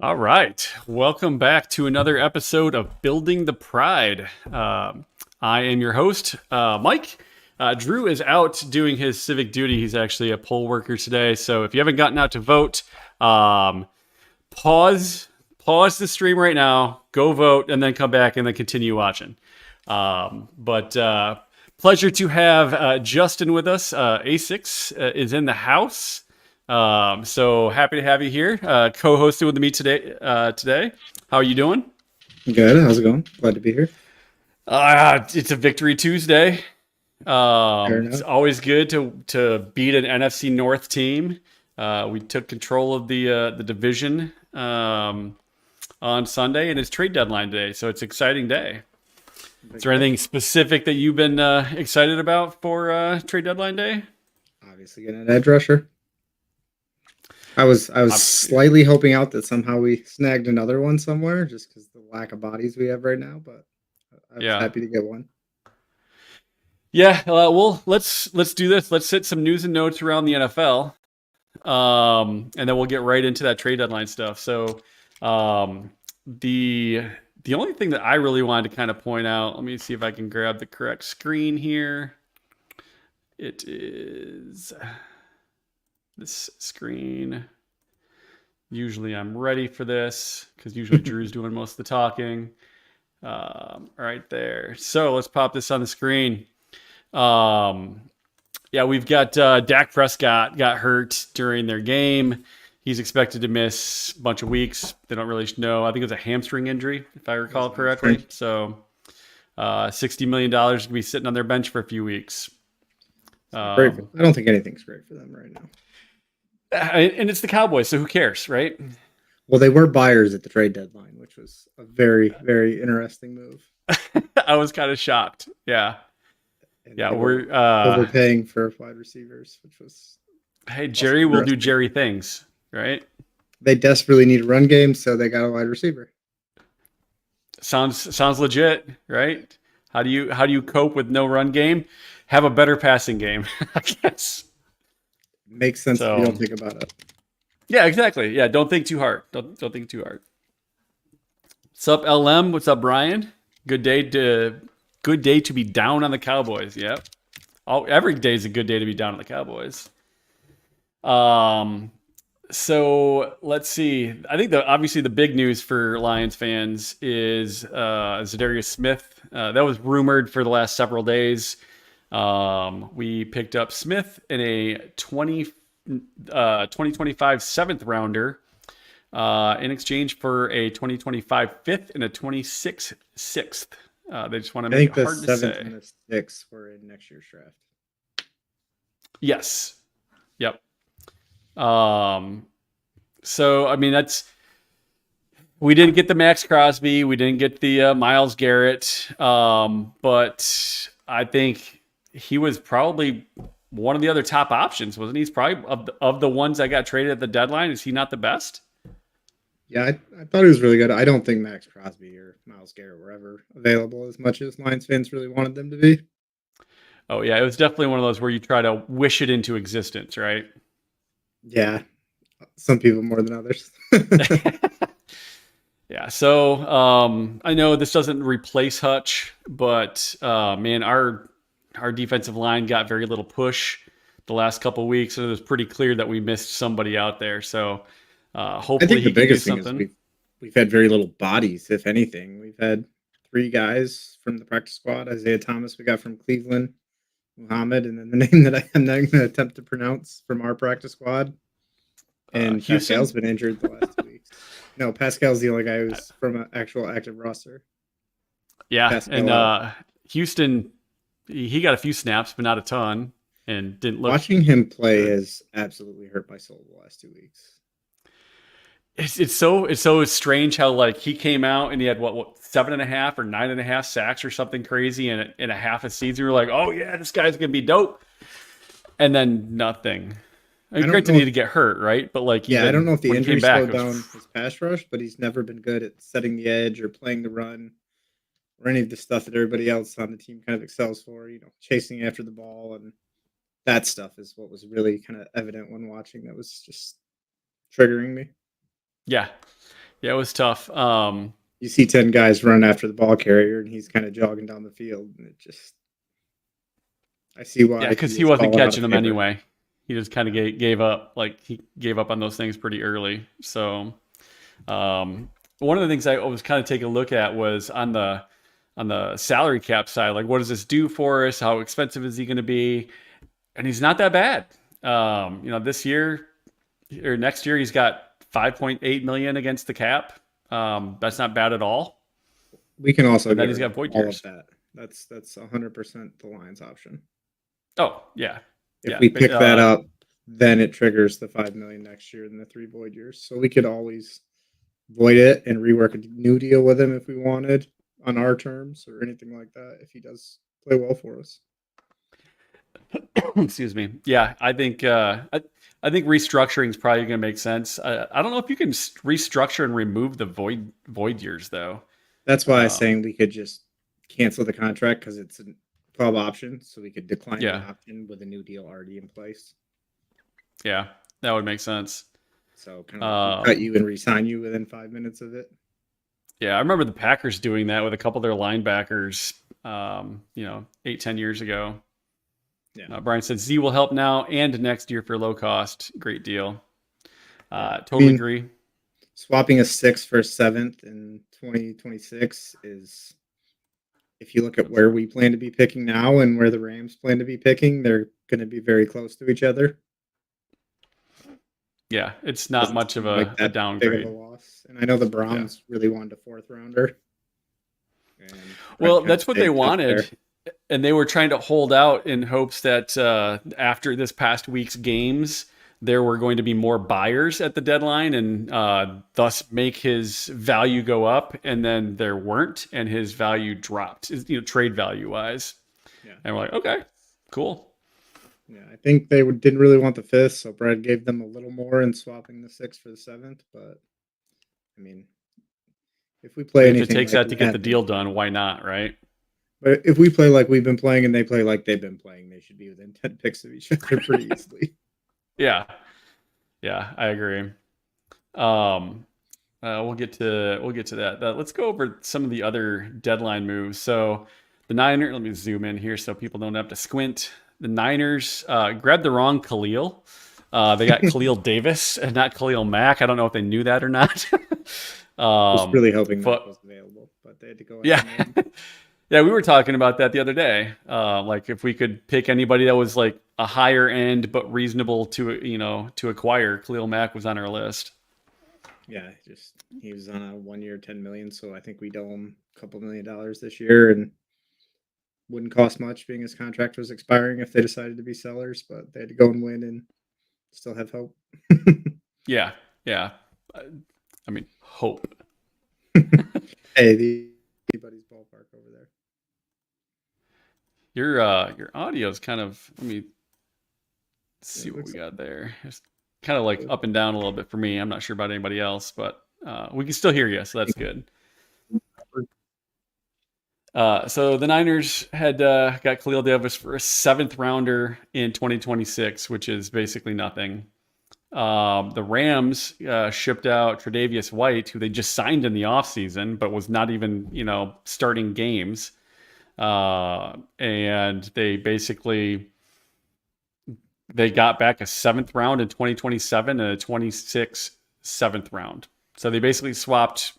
All right. Welcome back to another episode of Building the Pride. I am your host, Mike. Drew is out doing his civic duty. He's actually a poll worker today. So if you haven't gotten out to vote, um, pause pause the stream right now, go vote, and then come back and then continue watching. But pleasure to have Justin with us. A6 is in the house. So happy to have you here, co-hosting with me today. How are you doing? Good. How's it going? Glad to be here. It's a victory Tuesday. Fair It's enough. always good to beat an NFC North team. We took control of the division on Sunday, and it's trade deadline day, so it's an exciting day. Is Big there day. anything specific that you've been excited about for trade deadline day? Obviously getting an edge rusher. I was Uh, slightly hoping out that somehow we snagged another one somewhere just because the lack of bodies we have right now, but I was yeah, happy to get one. yeah. Well, let's do this. Let's hit some news and notes around the NFL, and then we'll get right into that trade deadline stuff. So, um, the the only thing that I really wanted to kind of point out. Let me see if I can grab the correct screen here. It is this screen. Usually I'm ready for this because usually Drew's doing most of the talking. Right there. So let's pop this on the screen. Um, yeah, we've got Dak Prescott got hurt during their game. He's expected to miss a bunch of weeks. They don't really know. I think it was a hamstring injury, if I It was recall a hamstring. correctly. So $60 million to be sitting on their bench for a few weeks. It's not great. Um, I don't think anything's great for them right now. and it's the Cowboys, so who cares, right? Well, they were buyers at the trade deadline, which was a very, very interesting move. I was kind of shocked. Yeah. And Yeah, they were we're overpaying for wide receivers, which was hey, also Jerry will do interesting. Jerry things, right? They desperately need a run game, so they got a wide receiver. Sounds legit, right? How do you cope with no run game? Have a better passing game, I guess. Makes sense if you So don't think about it. yeah, exactly. Yeah, don't think too hard. Don't think too hard. What's up, LM? What's up, Brian? Good day to good day to be down on the Cowboys. Yep. Every day is a good day to be down on the Cowboys. Um, So let's see. I think obviously the big news for Lions fans is Za'Darius Smith. That was rumored for the last several days. We picked up Smith in a 2025 seventh rounder in exchange for a 2025 fifth and a 26 sixth. They just want to I make it think the hard to seventh say. and the sixth were in next year's draft. Yes. Yep. Um, so I mean that's we didn't get the Max Crosby, we didn't get the Miles Garrett, but I think he was probably one of the other top options, wasn't he? He's probably of the ones that got traded at the deadline. Is he not the best? Yeah, I thought he was really good. I don't think Max Crosby or Miles Garrett were ever available as much as Lions fans really wanted them to be. Oh yeah, it was definitely one of those where you try to wish it into existence, right? Yeah, some people more than others. Yeah, so I know this doesn't replace Hutch, but man, our defensive line got very little push the last couple of weeks, and it was pretty clear that we missed somebody out there. So I hopefully think the he can do biggest thing is something. we've had very little bodies, if anything. We've had three guys from the practice squad: Isaiah Thomas, we got from Cleveland, Muhammad, and then the name that I'm not going to attempt to pronounce from our practice squad. And Pascal's Houston, been injured the last 2 weeks. No, Pascal's the only guy who's from an actual active roster. yeah, and Pascal out. Houston, he got a few snaps, but not a ton, and didn't look Watching him play good. has absolutely hurt my soul the last 2 weeks. It's so strange how like he came out and he had what 7.5 or 9.5 sacks or something crazy in a half a season. You're like, oh yeah, this guy's gonna be dope, and then nothing. I I mean, don't granted, know he if did get hurt, right? But like I don't even know if the when he came injury back, slowed it was down his pass rush, but he's never been good at setting the edge or playing the run or any of the stuff that everybody else on the team kind of excels for. Chasing after the ball and that stuff is what was really kind of evident when watching. That was just triggering me. yeah, Yeah, it was tough. You see 10 guys run after the ball carrier, and he's kind of jogging down the field, and it just I see Yeah, why because he he is wasn't falling out of catching them favor. anyway. He just kind of gave up. Like he gave up on those things pretty early. So one of the things I was kind of taking a look at was on the salary cap side. Like, what does this do for us? How expensive is he going to be? And he's not that bad. This year or next year, he's got 5.8 million against the cap. That's not bad at all. We can also And get then he's rid got of void all of years. that. That's 100% the Lions option. Oh yeah, If yeah. we pick that up, then it triggers the 5 million next year and the 3 void years. So we could always void it and rework a new deal with him if we wanted on our terms or anything like that. If he does play well for us. Excuse me. Yeah, I think restructuring is probably going to make sense. I don't know if you can restructure and remove the void years though. That's why I was Um, saying we could just cancel the contract because it's a 12 option, so we could decline the yeah, option with a new deal already in place. yeah, that would make sense. So kind of like we cut Um, you and resign you within 5 minutes of it. yeah, I remember the Packers doing that with a couple of their linebackers. 8-10 years ago. Yeah, Brian said Z will help now and next year for low cost. Great deal. yeah. I Totally mean, agree. swapping a 6th for a 7th in 2026 is, if you look at where we plan to be picking now and where the Rams plan to be picking, they're going to be very close to each other. Yeah, it's not Doesn't much of seem like a that big of a downgrade. loss. And I know the Yeah. Browns really wanted a 4th rounder, and Brett Well, kind of that's what they stayed tough wanted. there. And they were trying to hold out in hopes that after this past week's games, there were going to be more buyers at the deadline and thus make his value go up. And then there weren't, and his value dropped, trade value wise. Yeah. And we're like, okay, cool. Yeah, I think they didn't really want the 5th, so Brad gave them a little more in swapping the 6th for the 7th. But I mean, if we play If it anything takes like that we to get the have been deal done, playing, why not, right? but if we play like we've been playing and they play like they've been playing, they should be within 10 picks of each other pretty easily. Yeah, yeah, I agree. Um, we'll get to that. Let's go over some of the other deadline moves. So the Niners. Let me zoom in here so people don't have to squint. The Niners grabbed the wrong Khalil. They got Khalil Davis and not Khalil Mack. I don't know if they knew that or not. Was really hoping Mac But was available, but they had to go ahead yeah, and win. yeah, we were talking about that the other day. Like if we could pick anybody that was like a higher end but reasonable to acquire, Khalil Mack was on our list. Yeah, just he was on a 1 year, 10 million, so I think we'd owe him a couple $1 million this year, and wouldn't cost much being his contract was expiring if they decided to be sellers, but they had to go and win and still have hope. Yeah, yeah. I mean, hope. Hey, the anybody's ballpark over there. Your audio is kind of. Let me see It what we looks got there. It's kind of like like up and down a little bit for me. I'm not sure about anybody else, but we can still hear you, so that's good. So the Niners had got Khalil Davis for a 7th rounder in 2026, which is basically nothing. The Rams shipped out Tre'Davious White, who they just signed in the offseason, but was not even, starting games. And they got back a 7th round in 2027 and a 26 7th round. So they basically swapped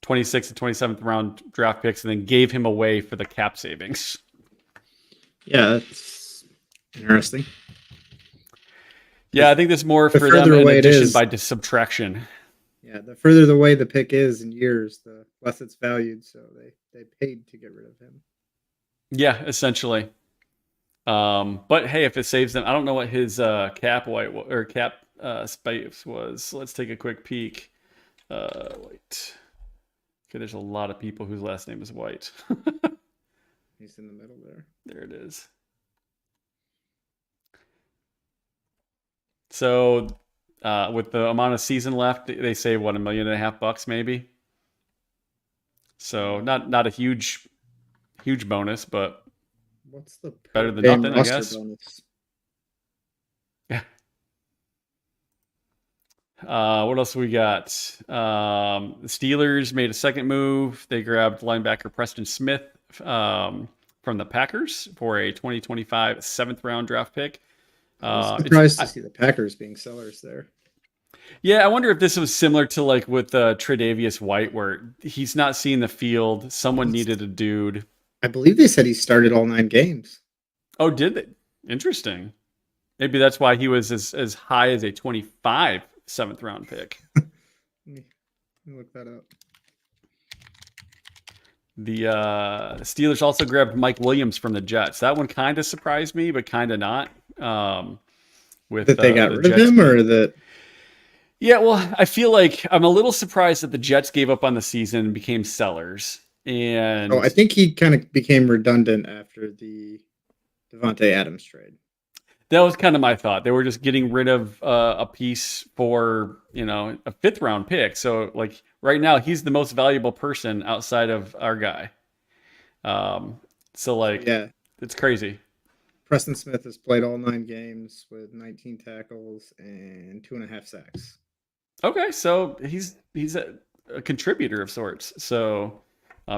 26th and 27th round draft picks and then gave him away for the cap savings. Yeah, that's interesting. Yeah, I think that's more The for them further in away it addition is, by subtraction. yeah, the further the way the pick is in years, the less it's valued. So they paid to get rid of him. Yeah, essentially. But hey, if it saves them, I don't know what his cap space was. Let's take a quick peek. Wait. Okay, there's a lot of people whose last name is White. He's in the middle there. There it is. So, with the amount of season left, they say what, $1.5 million maybe. So not a huge bonus, but What's the per better than game nothing, I roster guess. bonus? Yeah. What else we got? The Steelers made a second move. They grabbed linebacker Preston Smith from the Packers for a 2025 seventh round draft pick. I was It's surprised to see the Packers being sellers there. Yeah, I wonder if this was similar to like with Tre'Davious White, where he's not seeing the field. Someone needed a dude. I believe they said he started all 9 games. Oh, did they? Interesting. Maybe that's why he was as high as a 25 seventh round pick. Let me look that up. The Steelers also grabbed Mike Williams from the Jets. That one kind of surprised me, but kind of not. With That they got rid Jets of him, or that? Yeah, well, I feel like I'm a little surprised that the Jets gave up on the season and became sellers. And I think he kind of became redundant after the Devontae Adams trade. that was kind of my thought. They were just getting rid of a piece for, a fifth round pick. So, like, right now, he's the most valuable person outside of our guy. Yeah, it's crazy. Preston Smith has played all 9 games with 19 tackles and 2.5 sacks. Okay, so he's a contributor of sorts. So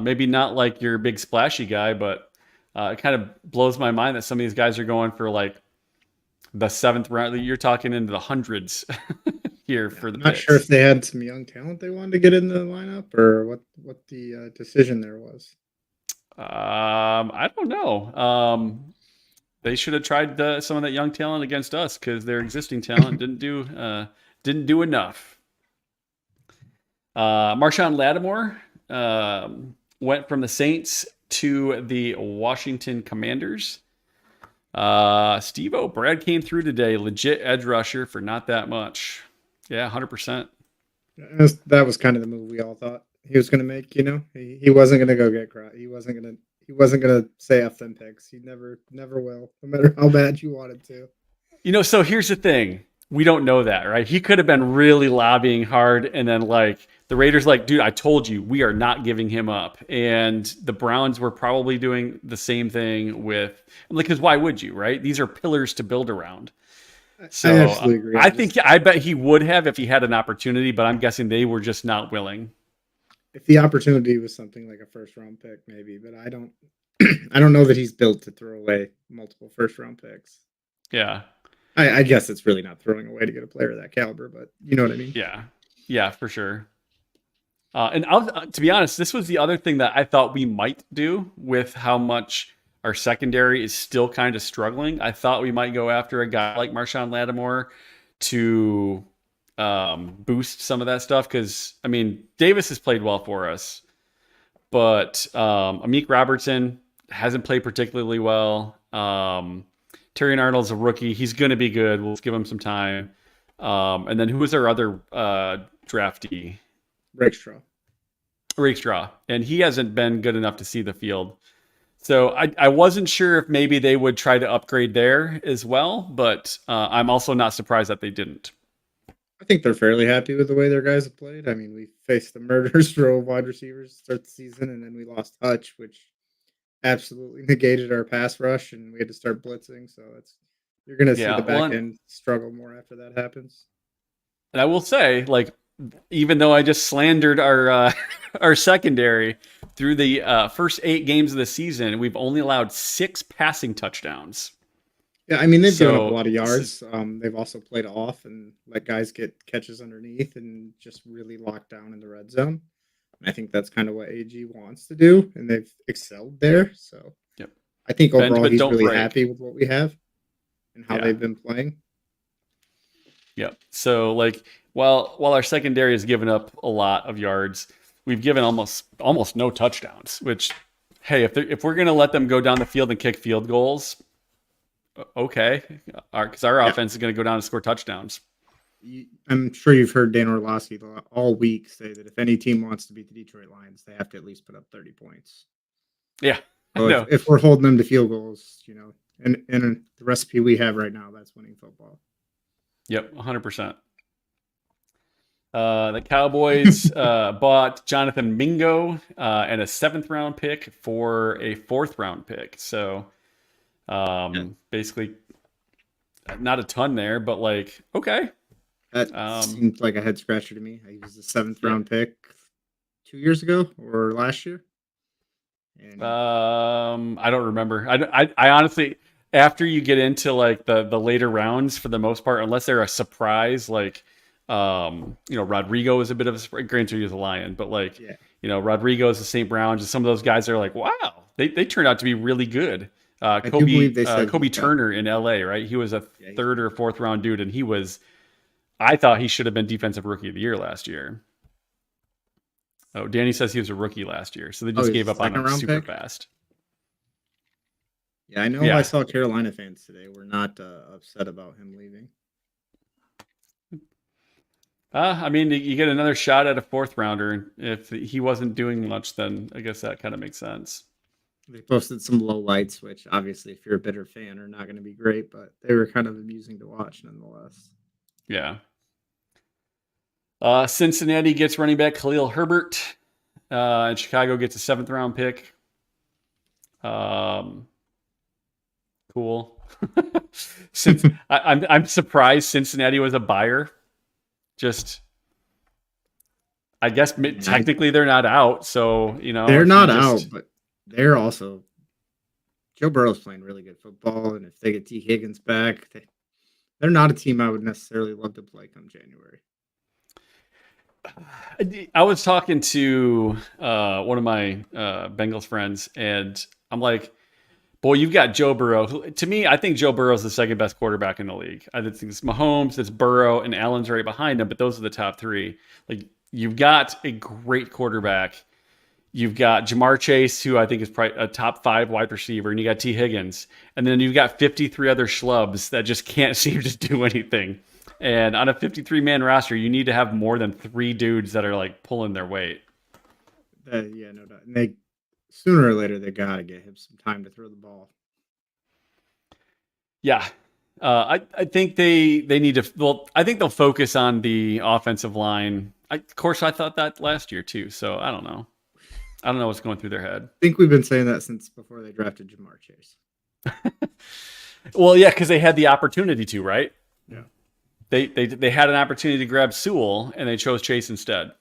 maybe not like your big splashy guy, but it kind of blows my mind that some of these guys are going for like the seventh round. You're talking into the hundreds here for the. I'm not sure if they had some young talent they wanted to get in the lineup, or what the decision there was. I don't know. They should have tried some of that young talent against us because their existing talent didn't do enough. Marshawn Lattimore went from the Saints to the Washington Commanders. Steve-O, Brad came through today. Legit edge rusher for not that much. Yeah, 100%. That was kind of the move we all thought he was going to make. He wasn't going to go get caught. He wasn't going to say F them picks. He never will, no matter how bad you wanted to. So here's the thing. We don't know that, right? He could have been really lobbying hard, and then like the Raiders, like, dude, I told you, we are not giving him up. And the Browns were probably doing the same thing with, because why would you, right? These are pillars to build around. So I absolutely agree. I bet he would have if he had an opportunity, but I'm guessing they were just not willing. If the opportunity was something like a first round pick, maybe, but I don't I don't know that he's built to throw away multiple first round picks. Yeah. I guess it's really not throwing away to get a player of that caliber, but you know what I mean? Yeah, for sure. To be honest, this was the other thing that I thought we might do with how much our secondary is still kind of struggling. I thought we might go after a guy like Marshawn Lattimore to boost some of that stuff. Because, Davis has played well for us. But Amik Robertson hasn't played particularly well. Terry Arnold's a rookie. He's going to be good. We'll give him some time. And then who was our other draftee? Rakestraw. And he hasn't been good enough to see the field. So I wasn't sure if maybe they would try to upgrade there as well. But I'm also not surprised that they didn't. I think they're fairly happy with the way their guys have played. We faced the murderers row of wide receivers to start the season, and then we lost Hutch, which absolutely negated our pass rush, and we had to start blitzing. So you're going to see the back end struggle more after that happens. And I will say, like, even though I just slandered our our secondary through the first 8 games of the season, we've only allowed 6 passing touchdowns. Yeah, they've given up a lot of yards. They've also played off and let guys get catches underneath and just really locked down in the red zone. I think that's kind of what AG wants to do, and they've excelled there. So yep. I think overall he's really happy with what we have and how they've been playing. Yep. So like while our secondary has given up a lot of yards, we've given almost no touchdowns. Which, hey, if we're gonna let them go down the field and kick field goals, okay, because our offense is gonna go down and score touchdowns. I'm sure you've heard Dan Orlovsky all week say that if any team wants to beat the Detroit Lions, they have to at least put up 30 points. Yeah. So if we're holding them to field goals, and the recipe we have right now, that's winning football. Yep, 100%. The Cowboys bought Jonathan Mingo and a 7th round pick for a 4th round pick. So basically not a ton there, but like, okay. That seemed like a head scratcher to me. He was a 7th round pick 2 years ago or last year. And I don't remember. I honestly, after you get into like the later rounds, for the most part, unless they're a surprise, like Rodrigo is a bit of a surprise. Granted, he was a Lion, but like Rodrigo is the St. Browns, and some of those guys are like, wow, they turned out to be really good. I do believe they said Kobe Turner in LA, right? He was a 3rd or 4th round dude, and I thought he should have been defensive rookie of the year last year. Oh, Danny says he was a rookie last year, so they just gave up on him super fast. Yeah, I know. I saw Carolina fans today were not upset about him leaving. I mean, you get another shot at a 4th rounder. If he wasn't doing much, then I guess that kind of makes sense. They posted some low lights, which obviously, if you're a bitter fan, are not going to be great, but they were kind of amusing to watch nonetheless. Yeah. Cincinnati gets running back Khalil Herbert, and Chicago gets a 7th round pick. Cool. I'm surprised Cincinnati was a buyer. Just, I guess technically they're not out, so they're not out, but they're also Joe Burrow's playing really good football, and if they get T. Higgins back, they're not a team I would necessarily love to play come January. I was talking to one of my Bengals friends, and I'm like, boy, you've got Joe Burrow. To me, I think Joe Burrow is the 2nd best quarterback in the league. I think it's Mahomes, it's Burrow, and Allen's right behind him, but those are the top 3. Like, you've got a great quarterback. You've got Jamar Chase, who I think is probably a top 5 wide receiver, and you got T. Higgins. And then you've got 53 other schlubs that just can't seem to do anything. And on a 53-man roster, you need to have more than 3 dudes that are like pulling their weight. Yeah, no doubt. And sooner or later, they got to get him some time to throw the ball. Yeah. I think they need to. Well, I think they'll focus on the offensive line. Of course, I thought that last year too. So I don't know. I don't know what's going through their head. I think we've been saying that since before they drafted Jamar Chase. Well, yeah, because they had the opportunity to, right? Yeah. They had an opportunity to grab Sewell, and they chose Chase instead.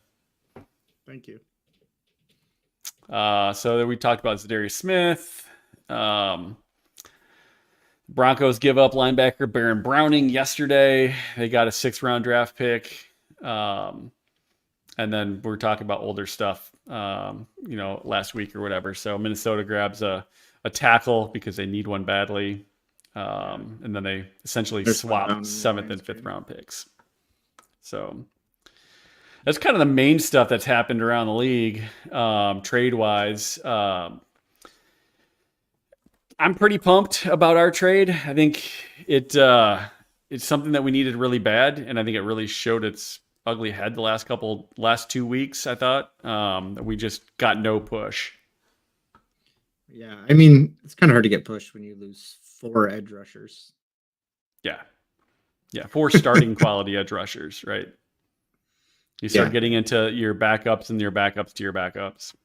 Thank you. So we talked about Za'Darius Smith. Broncos give up linebacker Baron Browning yesterday. They got a 6th round draft pick. And then we're talking about older stuff, last week or whatever. So Minnesota grabs a tackle because they need one badly. And then they essentially swap 7th and 5th round picks. So that's kind of the main stuff that's happened around the league, trade-wise. I'm pretty pumped about our trade. I think it's something that we needed really bad, and I think it really showed its ugly head the last 2 weeks. I thought we just got no push. Yeah, I mean, it's kind of hard to get pushed when you lose 4 edge rushers. Yeah, 4 starting quality edge rushers, right? You start getting into your backups and your backups to your backups.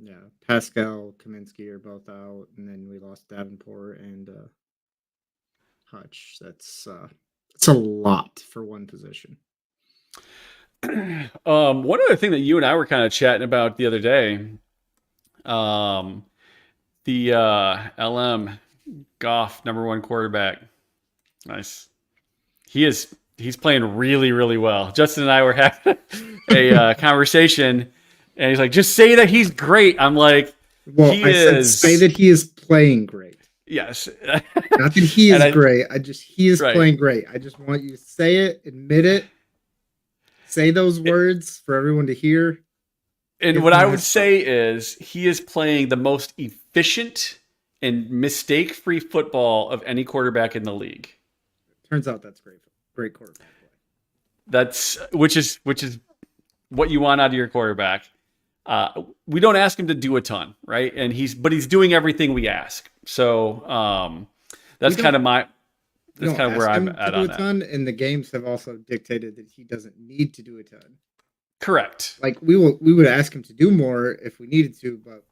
Yeah, Pascal, Kaminsky are both out, and then we lost Davenport and Hutch. That's a lot for one position. One other thing that you and I were kind of chatting about the other day, the LM Goff #1 quarterback. Nice. He's playing really, really well. Justin and I were having a conversation, and he's like, "Just say that he's great." I'm like, "Well, said say that he is playing great." Yes. Not that he is great. He is playing great. I just want you to say it, admit it, say those words for everyone to hear. And what I would say is he is playing the most efficient and mistake-free football of any quarterback in the league. Turns out that's great quarterback play. That's which is what you want out of your quarterback. We don't ask him to do a ton, right? And he's doing everything we ask. So that's kind of where I'm at on that. And the games have also dictated that he doesn't need to do a ton. Correct. Like we would ask him to do more if we needed to, but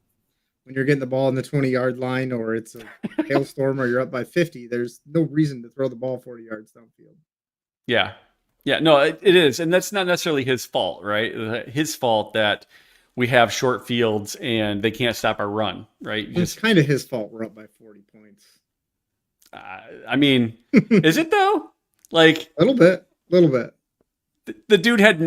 when you're getting the ball in the 20-yard line or it's a hailstorm or you're up by 50, there's no reason to throw the ball 40 yards downfield. Yeah. Yeah, no, it is, and that's not necessarily his fault, right? His fault that we have short fields and they can't stop our run, right? Well, it's Just, kind of his fault we're up by 40 points. I mean, is it though? Like A little bit. the dude had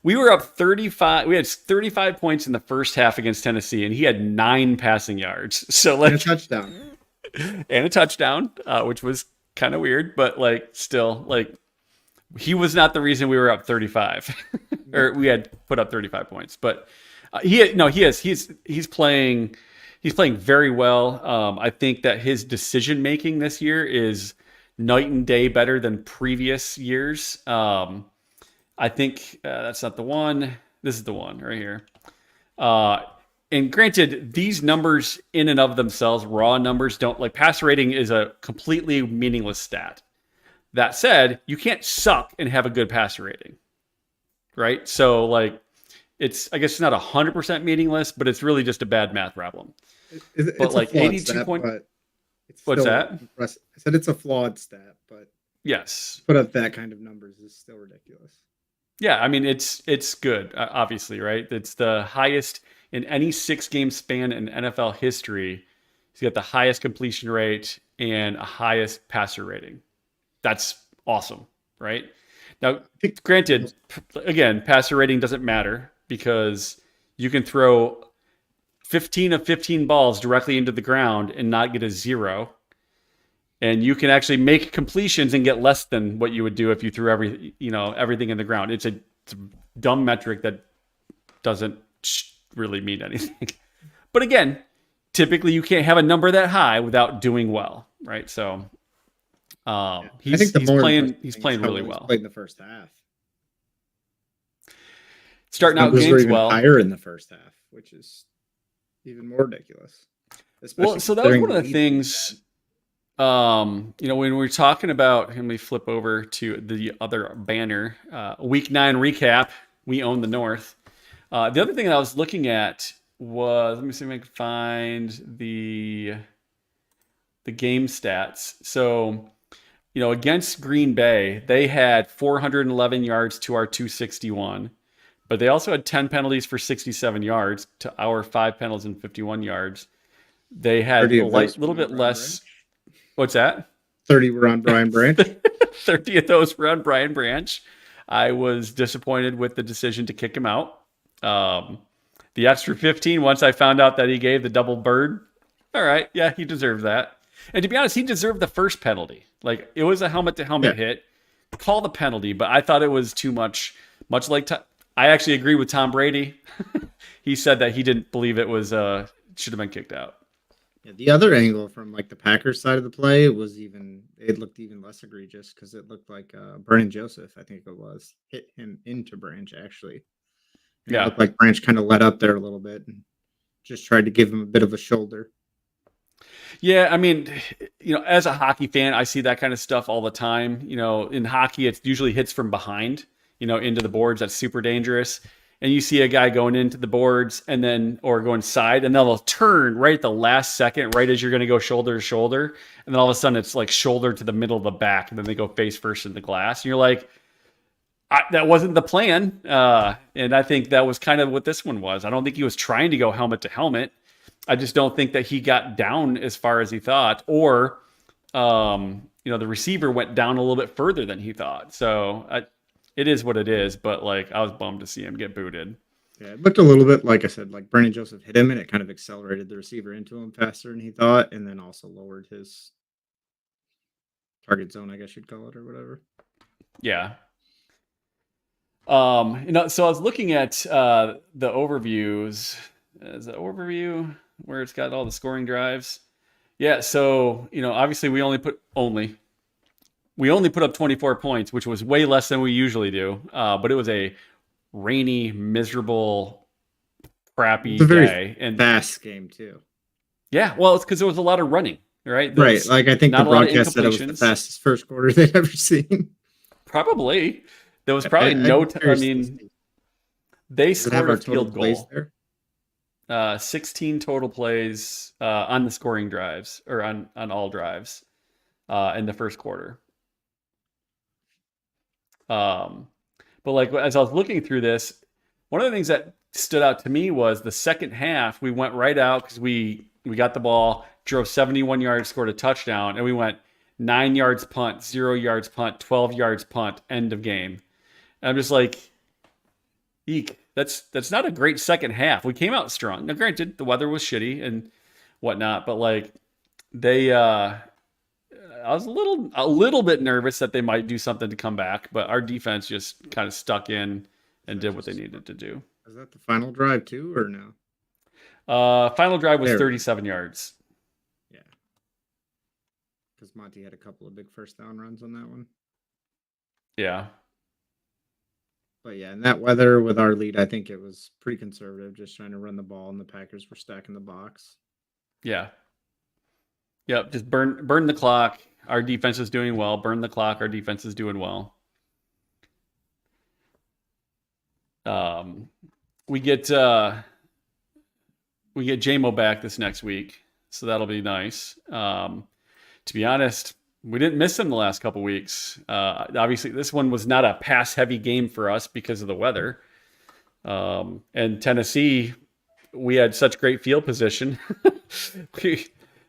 we were up 35. We had 35 points in the first half against Tennessee, and he had 9 passing yards. So And a like, touchdown. and a touchdown, which was kind of weird, but like, still, like, he was not the reason we were up 35 or we had put up 35 points, but he's playing very well. I think that his decision making this year is night and day better than previous years. I think that's not the one. This is the one right here. And granted, these numbers in and of themselves, raw numbers, don't like passer rating is a completely meaningless stat. That said, you can't suck and have a good passer rating, right? So like, I guess it's not 100% meaningless, but it's really just a bad math problem. But It's a like flawed 82 stat, point, but it's what's still that? impressive. I said it's a flawed stat, but Yes. put up that kind of numbers is still ridiculous. Yeah, I mean it's good, obviously, right? It's the highest in any 6-game span in NFL history. He's got the highest completion rate and a highest passer rating. That's awesome, right? Now, granted, again, passer rating doesn't matter because you can throw 15 of 15 balls directly into the ground and not get a 0. And you can actually make completions and get less than what you would do if you threw everything in the ground. It's a dumb metric that doesn't really mean anything. But again, typically you can't have a number that high without doing well, right? So he's playing really well. Played in the first half. Starting out games even well. Higher in the first half, which is even more ridiculous. Well, so that was one of the things. When we're talking about, and we flip over to the other banner, week 9 recap, we own the North. The other thing that I was looking at was, let me see if I can find the game stats. So, against Green Bay, they had 411 yards to our 261, but they also had 10 penalties for 67 yards to our 5 penalties and 51 yards. They had a little bit less. What's that? 30 were on Brian Branch. 30 of those were on Brian Branch. I was disappointed with the decision to kick him out. The extra 15, once I found out that he gave the double bird, all right, yeah, he deserved that. And to be honest, he deserved the first penalty. Like, it was a helmet-to-helmet hit. Call the penalty, but I thought it was too much. Much like I actually agree with Tom Brady. He said that he didn't believe it was should have been kicked out. Yeah, the other angle from like the Packers side of the play it looked even less egregious because it looked like Vernon Joseph, I think it was, hit him into Branch actually. And it looked like Branch kind of let up there a little bit and just tried to give him a bit of a shoulder. Yeah, I mean, as a hockey fan, I see that kind of stuff all the time. In hockey, it usually hits from behind, into the boards. That's super dangerous. And you see a guy going into the boards or going side, and then they'll turn right at the last second, right as you're going to go shoulder to shoulder. And then all of a sudden it's like shoulder to the middle of the back, and then they go face first in the glass. And you're like, that wasn't the plan. And I think that was kind of what this one was. I don't think he was trying to go helmet to helmet. I just don't think that he got down as far as he thought, or, the receiver went down a little bit further than he thought. So it is what it is, but like, I was bummed to see him get booted. Yeah, it looked a little bit, like I said, like Brandon Joseph hit him and it kind of accelerated the receiver into him faster than he thought, and then also lowered his target zone, I guess you'd call it, or whatever. Yeah. So I was looking at the overviews. Is the overview where it's got all the scoring drives? Yeah, so obviously we only put up 24 points, which was way less than we usually do. But it was a rainy, miserable, crappy day, and fast game too. Yeah, well, it's because there was a lot of running, right? Right, like I think the broadcast said it was the fastest first quarter they'd ever seen. Probably. There was probably I mean, they scored a field goal. 16 total plays on the scoring drives, or on all drives in the first quarter. Um, but like as I was looking through this, one of the things that stood out to me was the second half. We went right out because we got the ball, drove 71 yards, scored a touchdown, and we went 9 yards punt, 0 yards punt, 12 yards punt, end of game. And I'm just like, eek. That's not a great second half. We came out strong. Now, granted, the weather was shitty and whatnot, but like they I was a little bit nervous that they might do something to come back, but our defense just kind of stuck in Is and that did what they just needed to do. is that the final drive too, or no? Final drive was There, 37 yards. yeah, because Monty had a couple of big first down runs on that one. Yeah. But yeah, in that weather with our lead, I think it was pretty conservative, just trying to run the ball, and the Packers were stacking the box. Yeah. Yep. Just burn the clock. Our defense is doing well. Burn the clock. Our defense is doing well. Um, we get JMO back this next week, so that'll be nice. To be honest, we didn't miss him the last couple weeks. Obviously, this one was not a pass-heavy game for us because of the weather. And Tennessee, we had such great field position.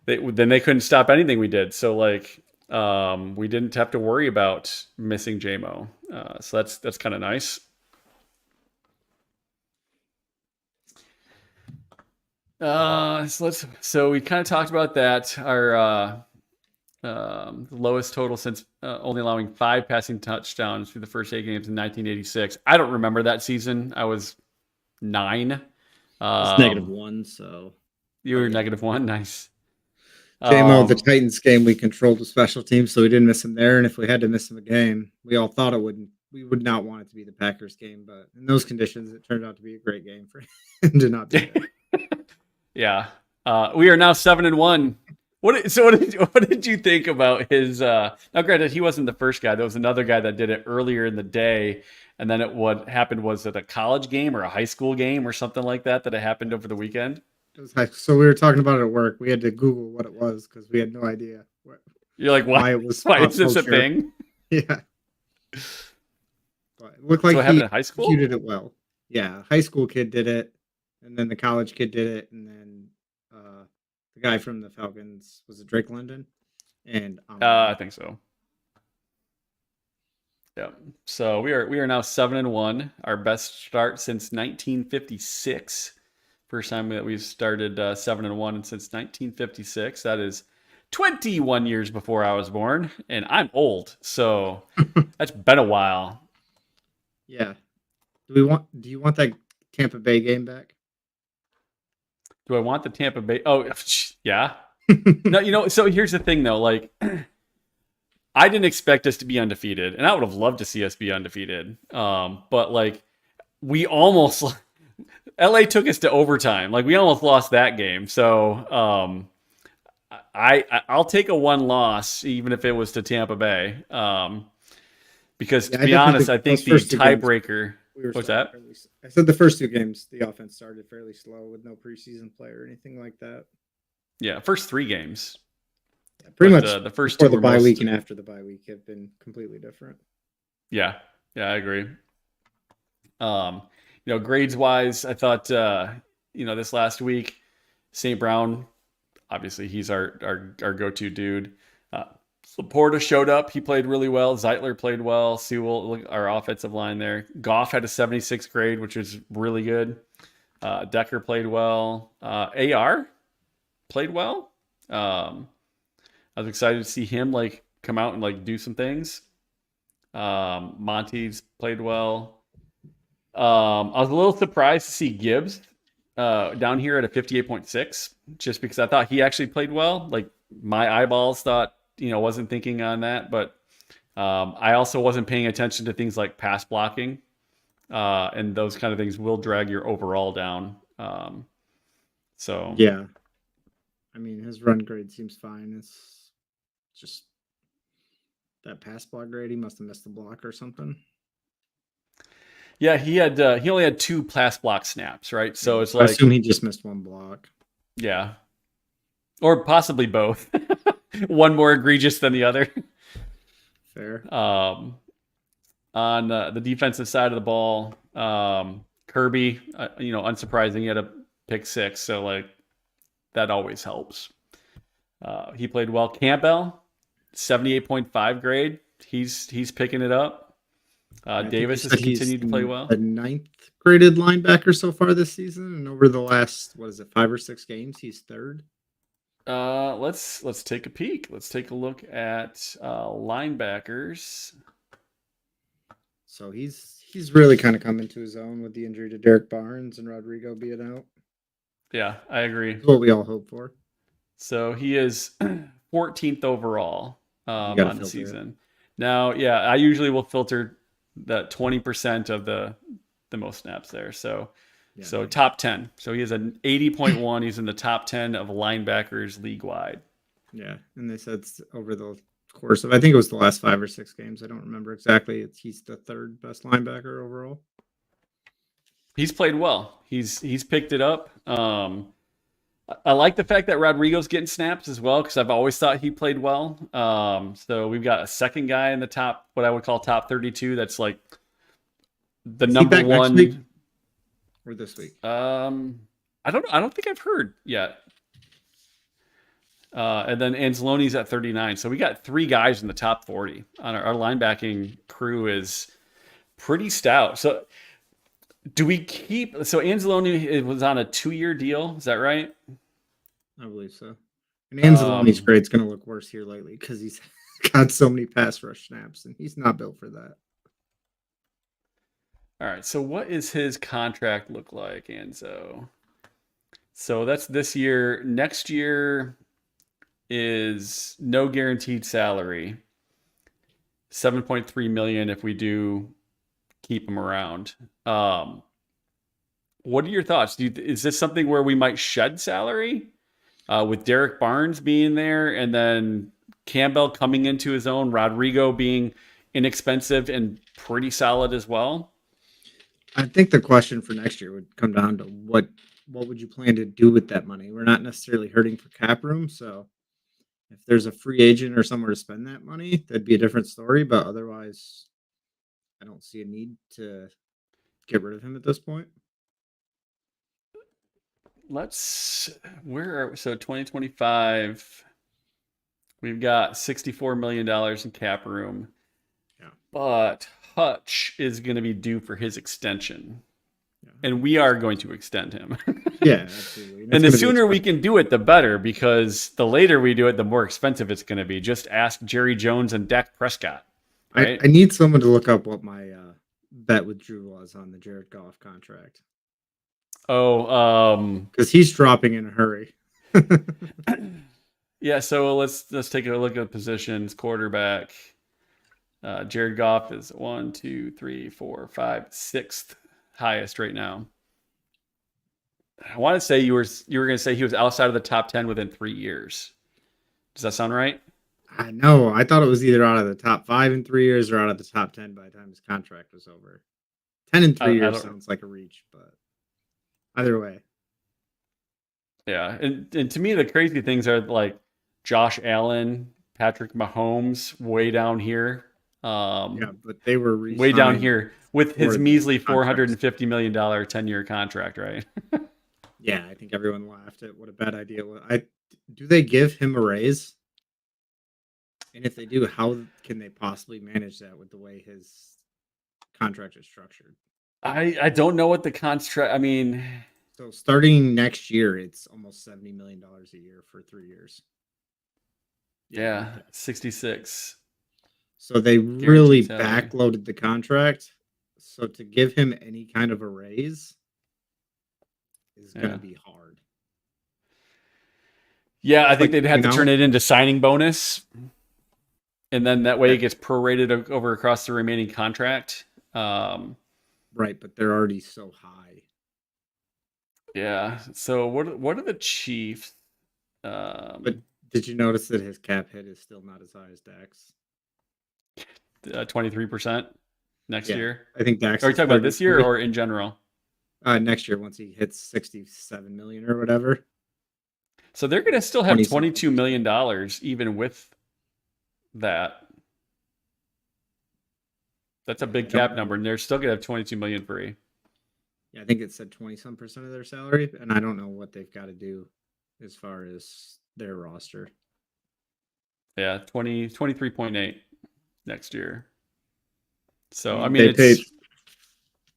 Then they couldn't stop anything we did. So like we didn't have to worry about missing JMO. So that's kind of nice. So we kind of talked about that. Our lowest total since only allowing 5 passing touchdowns through the first 8 games in 1986. I don't remember that season. I was 9. It's -1, so You were -1. Nice. JMO, the Titans game, we controlled the special teams, so we didn't miss him there. And if we had to miss him a game, we all thought we would not want it to be the Packers game. But in those conditions, it turned out to be a great game for him to not be there. Yeah. We are now 7-1. What did you think about his? Now, granted, he wasn't the first guy. There was another guy that did it earlier in the day, and then what happened was it a college game or a high school game or something like that it happened over the weekend. So we were talking about it at work. We had to Google what it was because we had no idea You're like, why it was. Why is this a thing? Yeah, but it looked like So it happened in high school. He did it well. Yeah, high school kid did it, and then the college kid did it, and then the guy from the Falcons was it Drake London, and I think so. Yeah. So we are now 7-1, our best start since 1956. First time that we've started 7-1 since 1956. That is 21 years before I was born, and I'm old, so that's been a while. Yeah. Do you want that Tampa Bay game back? Do I want the Tampa Bay? Oh, yeah. No, so here's the thing though, like I didn't expect us to be undefeated, and I would have loved to see us be undefeated. But like we almost LA took us to overtime. Like we almost lost that game. So I'll take a 1 loss even if it was to Tampa Bay. Because to be honest, I think the tiebreaker. What's that? I said the first 2 games the offense started fairly slow with no preseason play or anything like that. Yeah, first 3 games. Yeah, pretty much the first before 2 the bye week and after the bye week have been completely different. Yeah, I agree. Grades wise, I thought this last week, St. Brown, obviously he's our go-to dude. Laporta showed up. He played really well. Zeitler played well. Sewell, our offensive line there. Goff had a 76 grade, which was really good. Decker played well. AR played well. I was excited to see him come out and do some things. Monty's played well. I was a little surprised to see Gibbs down here at a 58.6, just because I thought he actually played well. Like my eyeballs thought, wasn't thinking on that, but I also wasn't paying attention to things like pass blocking, and those kind of things will drag your overall down. So yeah, I mean his run grade seems fine. It's just that pass block grade. He must have missed the block or something. Yeah, he only had 2 pass block snaps, right? So it's I assume he just missed 1 block. Yeah, or possibly both. One more egregious than the other. Fair. on the defensive side of the ball. Kirby, unsurprising, he had a pick six, so like that always helps. He played well. Campbell, 78.5 grade. He's picking it up. I think you Davis has said he's continued to play well. the ninth graded linebacker so far this season, and over the last 5 or 6 games, he's third. Let's take a peek. Let's take a look at linebackers. So he's really kind of come into his own with the injury to Derek Barnes and Rodrigo being out. Yeah, I agree. That's what we all hope for. So he is 14th overall on the season. Now, yeah, I usually will filter that 20% of the most snaps there. So top 10. So he has an 80.1. He's in the top 10 of linebackers league wide. Yeah, and they said over the course of, I think it was the last 5 or 6 games. I don't remember exactly. He's the third best linebacker overall. He's played well. He's picked it up. I like the fact that Rodrigo's getting snaps as well because I've always thought he played well. So we've got a second guy in the top, what I would call top 32. That's like the number one. Next week or this week? I don't think I've heard yet. And then Anzalone's at 39. So we got 3 guys in the top 40. On our linebacking crew is pretty stout. So do we keep? So Anzalone was on a 2-year deal. Is that right? I believe so. And Anzalone's grade's going to look worse here lately because he's got so many pass rush snaps, and he's not built for that. All right. So what is his contract look like, Anzo? So that's this year. Next year is no guaranteed salary. 7.3 million if we do keep him around. What are your thoughts? Is this something where we might shed salary with Derek Barnes being there and then Campbell coming into his own, Rodrigo being inexpensive and pretty solid as well? I think the question for next year would come down to what would you plan to do with that money? We're not necessarily hurting for cap room, so if there's a free agent or somewhere to spend that money, that'd be a different story. But otherwise, I don't see a need to get rid of him at this point. So 2025, we've got $64 million in cap room. Yeah. But Hutch is going to be due for his extension. Yeah. And we are going to extend him. Yeah, absolutely. And the sooner we can do it, the better, because the later we do it, the more expensive it's going to be. Just ask Jerry Jones and Dak Prescott. Right? I need someone to look up what my bet with Drew was on the Jared Goff contract. Oh, because he's dropping in a hurry. Yeah, so let's take a look at positions. Quarterback. Jared Goff is 1, 2, 3, 4, 5, 6th highest right now. I want to say you were going to say he was outside of the top 10 within 3 years. Does that sound right? I know. I thought it was either out of the top 5 in 3 years or out of the top 10 by the time his contract was over. 10 in 3 years sounds like a reach, but either way. Yeah, and to me, the crazy things are like Josh Allen, Patrick Mahomes, way down here. Yeah, but they were way down here with his measly $450 million 10-year contract, right? Yeah, I think everyone laughed at what a bad idea it was. Do they give him a raise? And if they do, how can they possibly manage that with the way his contract is structured? I don't know what the contract. I mean, so starting next year, it's almost $70 million a year for 3 years. Yeah, 66. So they really backloaded the contract. So to give him any kind of a raise is going to be hard. Yeah, I think they'd have to turn it into signing bonus. And then that way it gets prorated over across the remaining contract. Right, but they're already so high. Yeah. So what are the Chiefs? But did you notice that his cap hit is still not as high as Dak's? 23% next year. I think Dak's. Are you talking about this year or in general? Next year, once he hits 67 million or whatever. So they're going to still have $22 million even with that. That's a Yeah, I big don't cap know. number, and they're still gonna have 22 million free. Yeah, I think it said 20-some% of their salary, and I don't know what they've got to do as far as their roster. Yeah, 23.8 next year. I So I mean, mean, they paid it's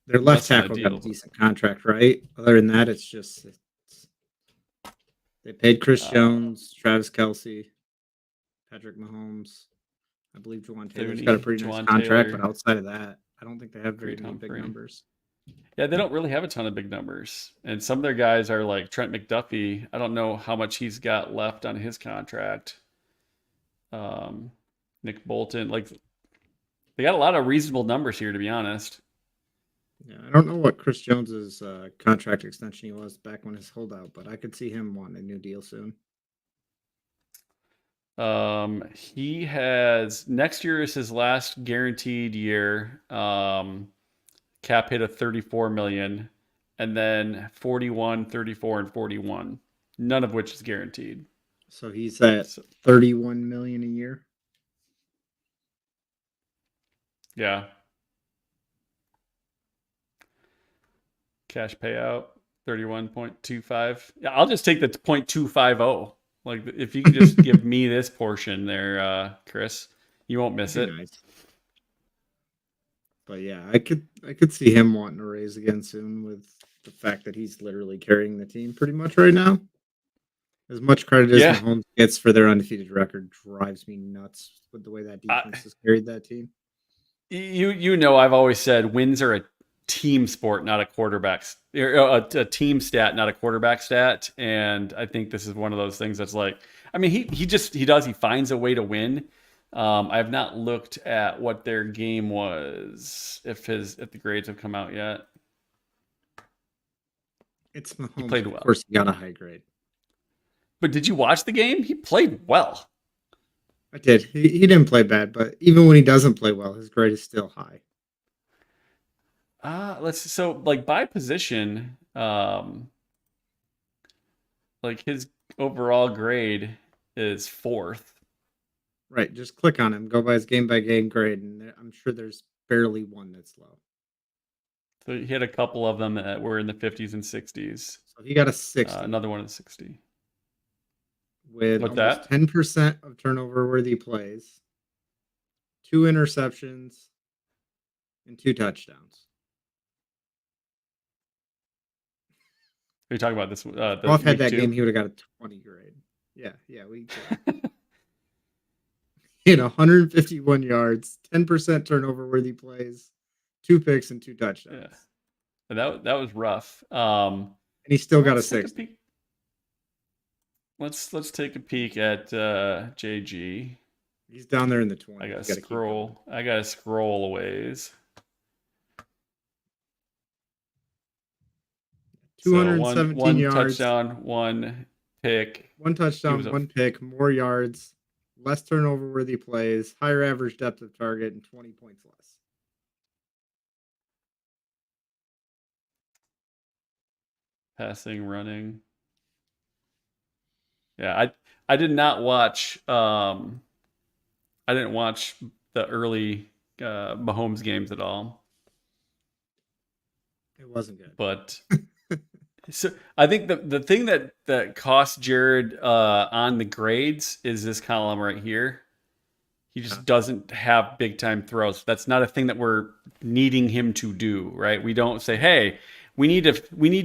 their left less than a tackle got a deal. decent contract, right? Other than that, they paid Chris Uh, Jones, Travis Kelsey, Patrick Mahomes. I believe Juwan Taylor's got a Clooney, pretty nice Juwan contract, but Taylor, outside of that, I don't think they have very Creed many big Humphrey. numbers. Yeah, they don't really have a ton of big numbers, and some of their guys are like Trent McDuffie. I don't know how much he's got left on his contract. Um, Nick Bolton, like they got a lot of reasonable numbers here, to be honest. Yeah, I don't know what Chris Jones's contract extension he was back when his holdout, but I could see him wanting a new deal soon. He has next year is his last guaranteed year. Cap hit of 34 million, and then 41, 34, and 41, none of which is guaranteed. So he's at So 31 million a year. yeah, cash payout 31.25. Yeah, I'll just take the 0.250. Like if you can just give me this portion there, Chris, you won't That'd miss be it. nice. But yeah, I could see him wanting a raise again soon with the fact that he's literally carrying the team pretty much right now. As much credit as Yeah, Mahomes gets for their undefeated record drives me nuts with the way that I, defense has carried that team. you know I've always said wins are a team sport, not a quarterback's a team stat, not a quarterback stat. And I think this is one of those things that's like, I mean, he finds a way to win. I have not looked at what their game was, if the grades have come out yet. It's He Mahomes. played Of well, course, he got a high grade. but did you watch the game? He played well. I did. He didn't play bad, but even when he doesn't play well, his grade is still high. So like by position, like his overall grade is fourth. Right. Just click on him, go by his game by game grade, and I'm sure there's barely one that's low. So he had a couple of them that were in the 50s and 60s. So he got a 60 Another one in the 60. with What's almost that? 10% of turnover worthy plays, 2 interceptions, and 2 touchdowns. Are you talking about this? The Goff had week that game, two? he would have got a 20 grade. Yeah, he had 151 yards, 10% turnover worthy plays, 2 picks, and 2 touchdowns. Yeah, and that was rough. And he still got a Let's take a 60. peek. Let's take a peek at JG. He's down there in the I 20s. gotta You got to keep going. scroll. I gotta scroll a ways. So 217 one yards, touchdown, one pick. one He was touchdown, a one pick, more yards, less turnover worthy plays, higher average depth of target, and 20 points less. passing, running. Yeah, I did not watch. I didn't watch the early Mahomes games at all. It wasn't good. But so I think the thing that cost Jared on the grades is this column right here. He just doesn't have big time throws. That's not a thing that we're needing him to do, right? We don't say, "Hey, we need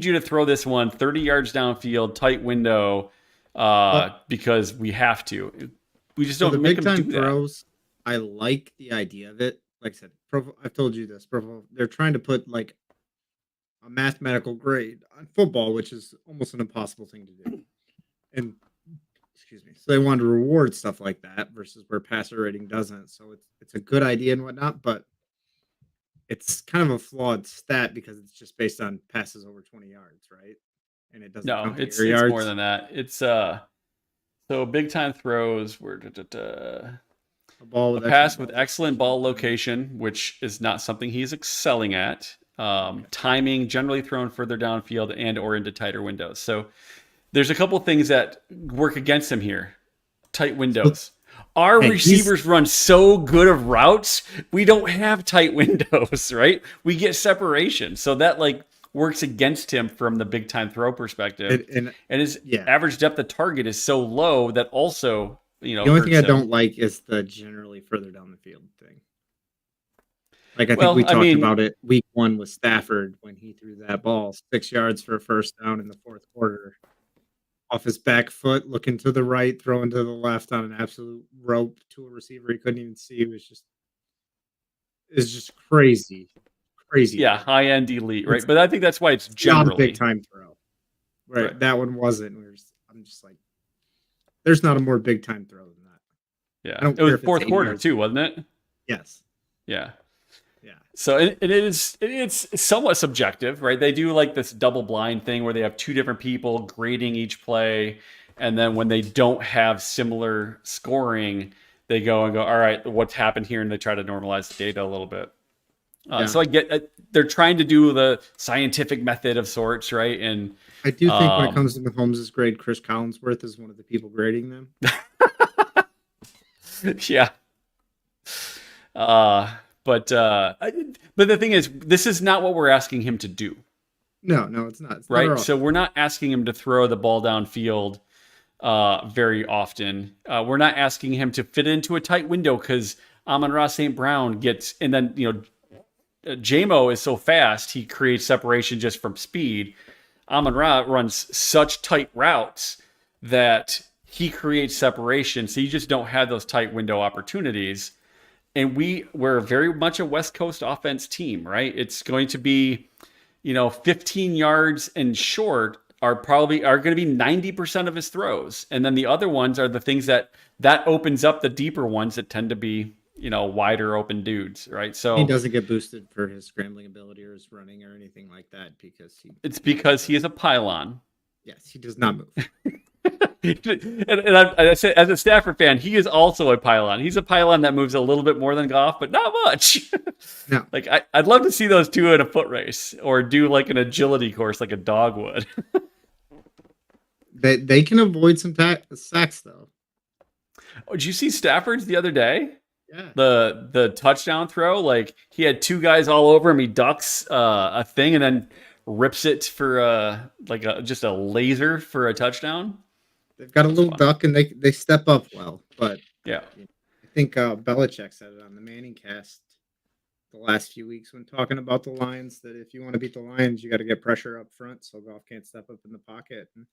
you to throw this one 30 yards downfield, tight window, But because we have to." We just for the don't make big him do time that. throws, I like the idea of it. Like I said, I've told you this. They're trying to put like a mathematical grade on football, which is almost an impossible thing to do. And excuse me, so they want to reward stuff like that versus where passer rating doesn't. So it's a good idea and whatnot, but it's kind of a flawed stat because it's just based on passes over 20 yards, right? And it doesn't No, count the air it's more yards. than that. It's so big time throws were A ball a with excellent pass with ball excellent location. ball location, which is not something he's excelling at. Okay. Timing, generally thrown further downfield and or into tighter windows. So there's a couple things that work against him here. Tight So windows. Our And he's receivers run so good of routes, we don't have tight windows, right? We get separation. So that like works against him from the big time throw perspective. and And his yeah. average depth of target is so low that also, The only thing hurts I him. don't like is the generally further down the field thing. Like I think Well, we I talked mean, about it week 1 with Stafford when he threw that ball 6 yards for a first down in the fourth quarter off his back foot, looking to the right, throwing to the left on an absolute rope to a receiver he couldn't even see. It's just crazy, crazy yeah, throw. high end elite, right? It's But I think that's why it's not a big generally time throw. right. Right, that one wasn't. I'm just like, there's not a more big time throw than that. I Yeah. don't It was care if it's fourth 80 quarter yards. too, wasn't it? Yes. Yeah. Yeah. So it's somewhat subjective, right? They do like this double blind thing where they have two different people grading each play, and then when they don't have similar scoring, they go and go, all right, what's happened here, and they try to normalize the data a little bit. Yeah. So I get they're trying to do the scientific method of sorts, right? And I do think when it um, comes to Mahomes' grade, Chris Collinsworth is one of the people grading them. yeah, uh, but the thing is, this is not what we're asking him to do. No, it's not. It's not at Right? all. So we're not asking him to throw the ball downfield very often. We're not asking him to fit into a tight window because Amon-Ra St. Brown gets, and then, JMO is so fast, he creates separation just from speed. Amon-Ra runs such tight routes that he creates separation. So you just don't have those tight window opportunities. And we're very much a West Coast offense team, right? It's going to be 15 yards and short are going to be 90% of his throws. And then the other ones are the things that opens up the deeper ones that tend to be, wider open dudes, right? He So doesn't get boosted for his scrambling ability or his running or anything like that because it's because he is a pylon. yes, he does not move. I say, as a Stafford fan, he is also a pylon. He's a pylon that moves a little bit more than Goff, but not much. No, Like I'd love to see those two in a foot race or do like an agility course like a dog would. they can avoid some sacks though. Oh, did you see Stafford's the other day? Yeah, The touchdown throw, like he had two guys all over him. He ducks a thing and then rips it for just a laser for a touchdown. they've got a That's little fun. duck and they step up well. But Yeah, I think Belichick said it on the Manning cast the last few weeks when talking about the Lions that if you want to beat the Lions, you got to get pressure up front so Goff can't step up in the pocket. And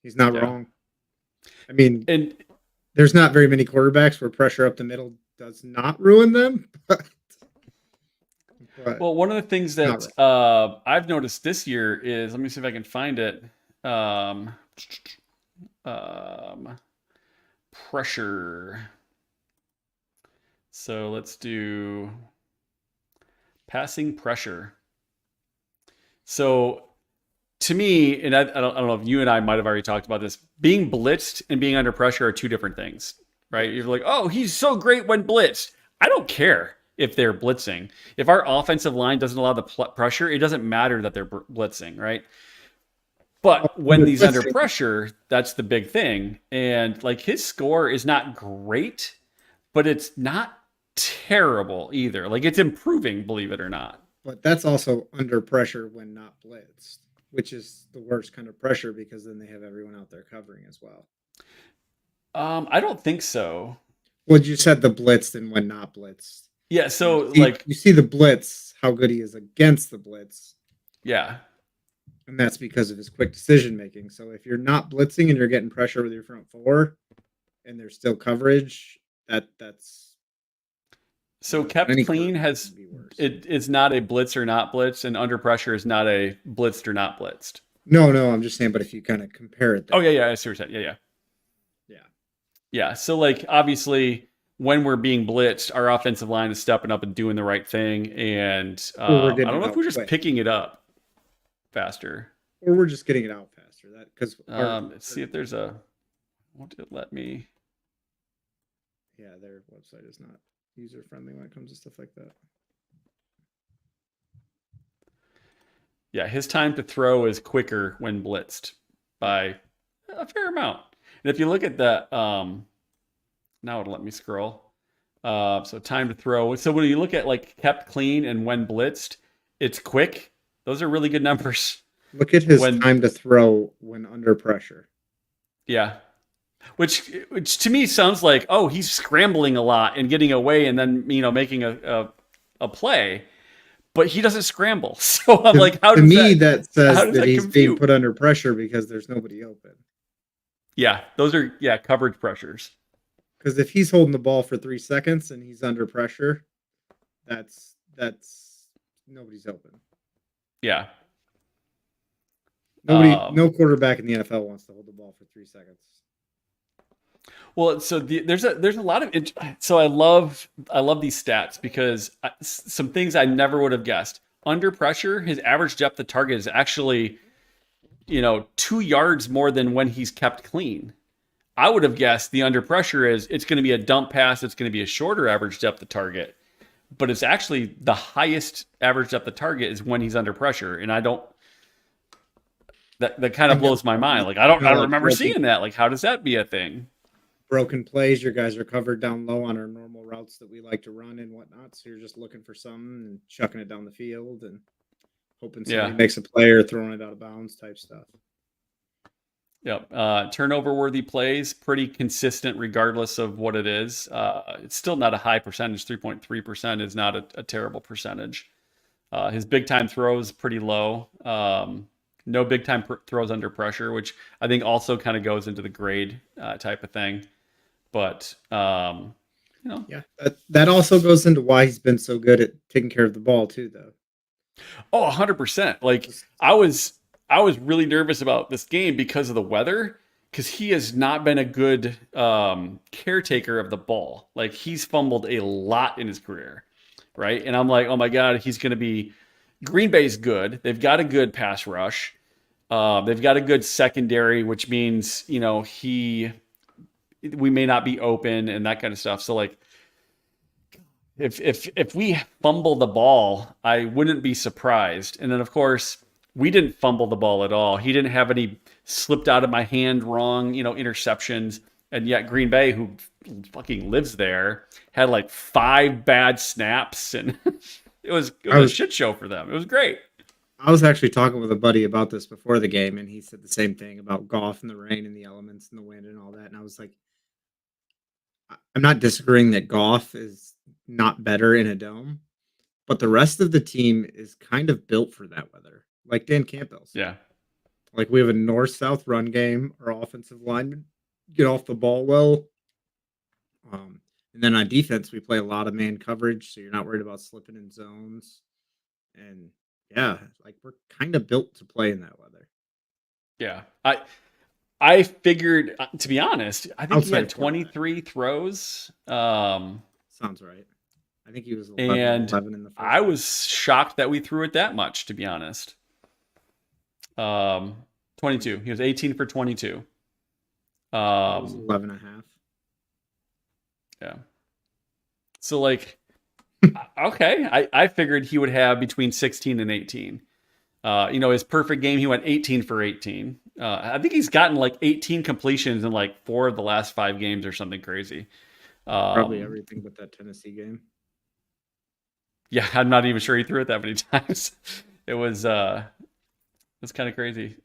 he's not yeah. wrong. I mean, And there's not very many quarterbacks where pressure up the middle does not ruin them, but well, one of the things not that wrong. I've noticed this year is, let me see if I can find it. Um, um, Pressure. So let's do passing pressure. So to me, and I don't know if you and I might have already talked about this, being blitzed and being under pressure are two different things, right? You're like, oh, he's so great when blitzed. I don't care if they're blitzing. If our offensive line doesn't allow the pressure, it doesn't matter that they're blitzing, right? Well, But when they're he's under blitzing. pressure, that's the big thing. And like his score is not great, but it's not terrible either. Like it's improving, believe it or not. But that's also under pressure when not blitzed, which is the worst kind of pressure because then they have everyone out there covering as well. I don't think so. Well, you said the blitzed and when not blitzed. Yeah, And so like you see the blitz, how good he is against the blitz, yeah. and that's because of his quick decision making. So if you're not blitzing and you're getting pressure with your front four, and there's still coverage, that's So kept any clean quarterback has can be worse. it is not a blitz or not blitz, and under pressure is not a blitzed or not blitzed. No, I'm just saying. But if you kind of compare it Oh that yeah, way, yeah, I see what you're saying. Yeah, yeah. yeah, Yeah. So like obviously when we're being blitzed, our offensive line is stepping up and doing the right thing. And or we're I getting don't it know if out we're just quick, picking it up faster. or we're just getting it out faster. That because Let's see if there's a. Won't it let me? yeah, their website is not user friendly when it comes to stuff like that. Yeah, his time to throw is quicker when blitzed Yeah, by a fair amount. And if you look at that, Now it'll let me scroll. So time to throw. So when you look at like kept clean and when blitzed, it's quick. Those are really good numbers. Look at his When time to throw when under pressure. yeah, which to me sounds like, oh, he's scrambling a lot and getting away and then making a play, but he doesn't scramble. So I'm like, To me, that how says does that that he's being compute? put under pressure because there's nobody open. Yeah, those are coverage pressures. Because if he's holding the ball for 3 seconds and he's under pressure, that's nobody's open. Yeah. No quarterback in the NFL wants to hold the ball for 3 seconds. Well, so there's a lot of so I love these stats because some things I never would have guessed. Under pressure, his average depth of target is actually 2 yards more than when he's kept clean. I would have guessed the under pressure is it's going to be a dump pass, it's going to be a shorter average depth of target, but it's actually the highest average depth of target is when he's under pressure, and I don't. That kind of blows my mind. Like I don't remember seeing that. Like how does that be a thing? Broken plays, your guys are covered down low on our normal routes that we like to run and whatnot. So you're just looking for something and chucking it down the field and hoping somebody makes a play or throwing it out of bounds type stuff. Yep. Turnover worthy plays, pretty consistent regardless of what it is. It's still not a high percentage. 3.3% is not a terrible percentage. His big time throws pretty low. No big time throws under pressure, which I think also kind of goes into the grade type of thing. But yeah, that also goes into why he's been so good at taking care of the ball too, though. Oh, 100%. Like I was really nervous about this game because of the weather, because he has not been a good caretaker of the ball. Like he's fumbled a lot in his career, right? And I'm like, oh my God, he's going to be. Green Bay's good. They've got a good pass rush. They've got a good secondary, which means we may not be open and that kind of stuff. So like, if we fumble the ball, I wouldn't be surprised. And then of course we didn't fumble the ball at all. He didn't have any slipped out of my hand wrong, interceptions. And yet Green Bay, who fucking lives there, had like 5 bad snaps, and it was a shit show for them. It was great. I was actually talking with a buddy about this before the game, and he said the same thing about Goff and the rain and the elements and the wind and all that. And I was like, I'm not disagreeing that Goff is not better in a dome, but the rest of the team is kind of built for that weather, like Dan Campbell's. Yeah. Like we have a north-south run game. Our offensive linemen get off the ball well. And then on defense, we play a lot of man coverage, so you're not worried about slipping in zones. And yeah, like we're kind of built to play in that weather. Yeah. I figured, to be honest, I think he had 23 throws. Sounds right. I think he was 11 in the first. I was shocked that we threw it that much, to be honest. 22. He was 18 for 22. It was 11 and a half. Yeah. So like, okay, I figured he would have between 16 and 18. His perfect game, he went 18 for 18. I think he's gotten like 18 completions in like 4 of the last 5 games or something crazy. Probably everything but that Tennessee game. Yeah, I'm not even sure he threw it that many times. It was kind of crazy.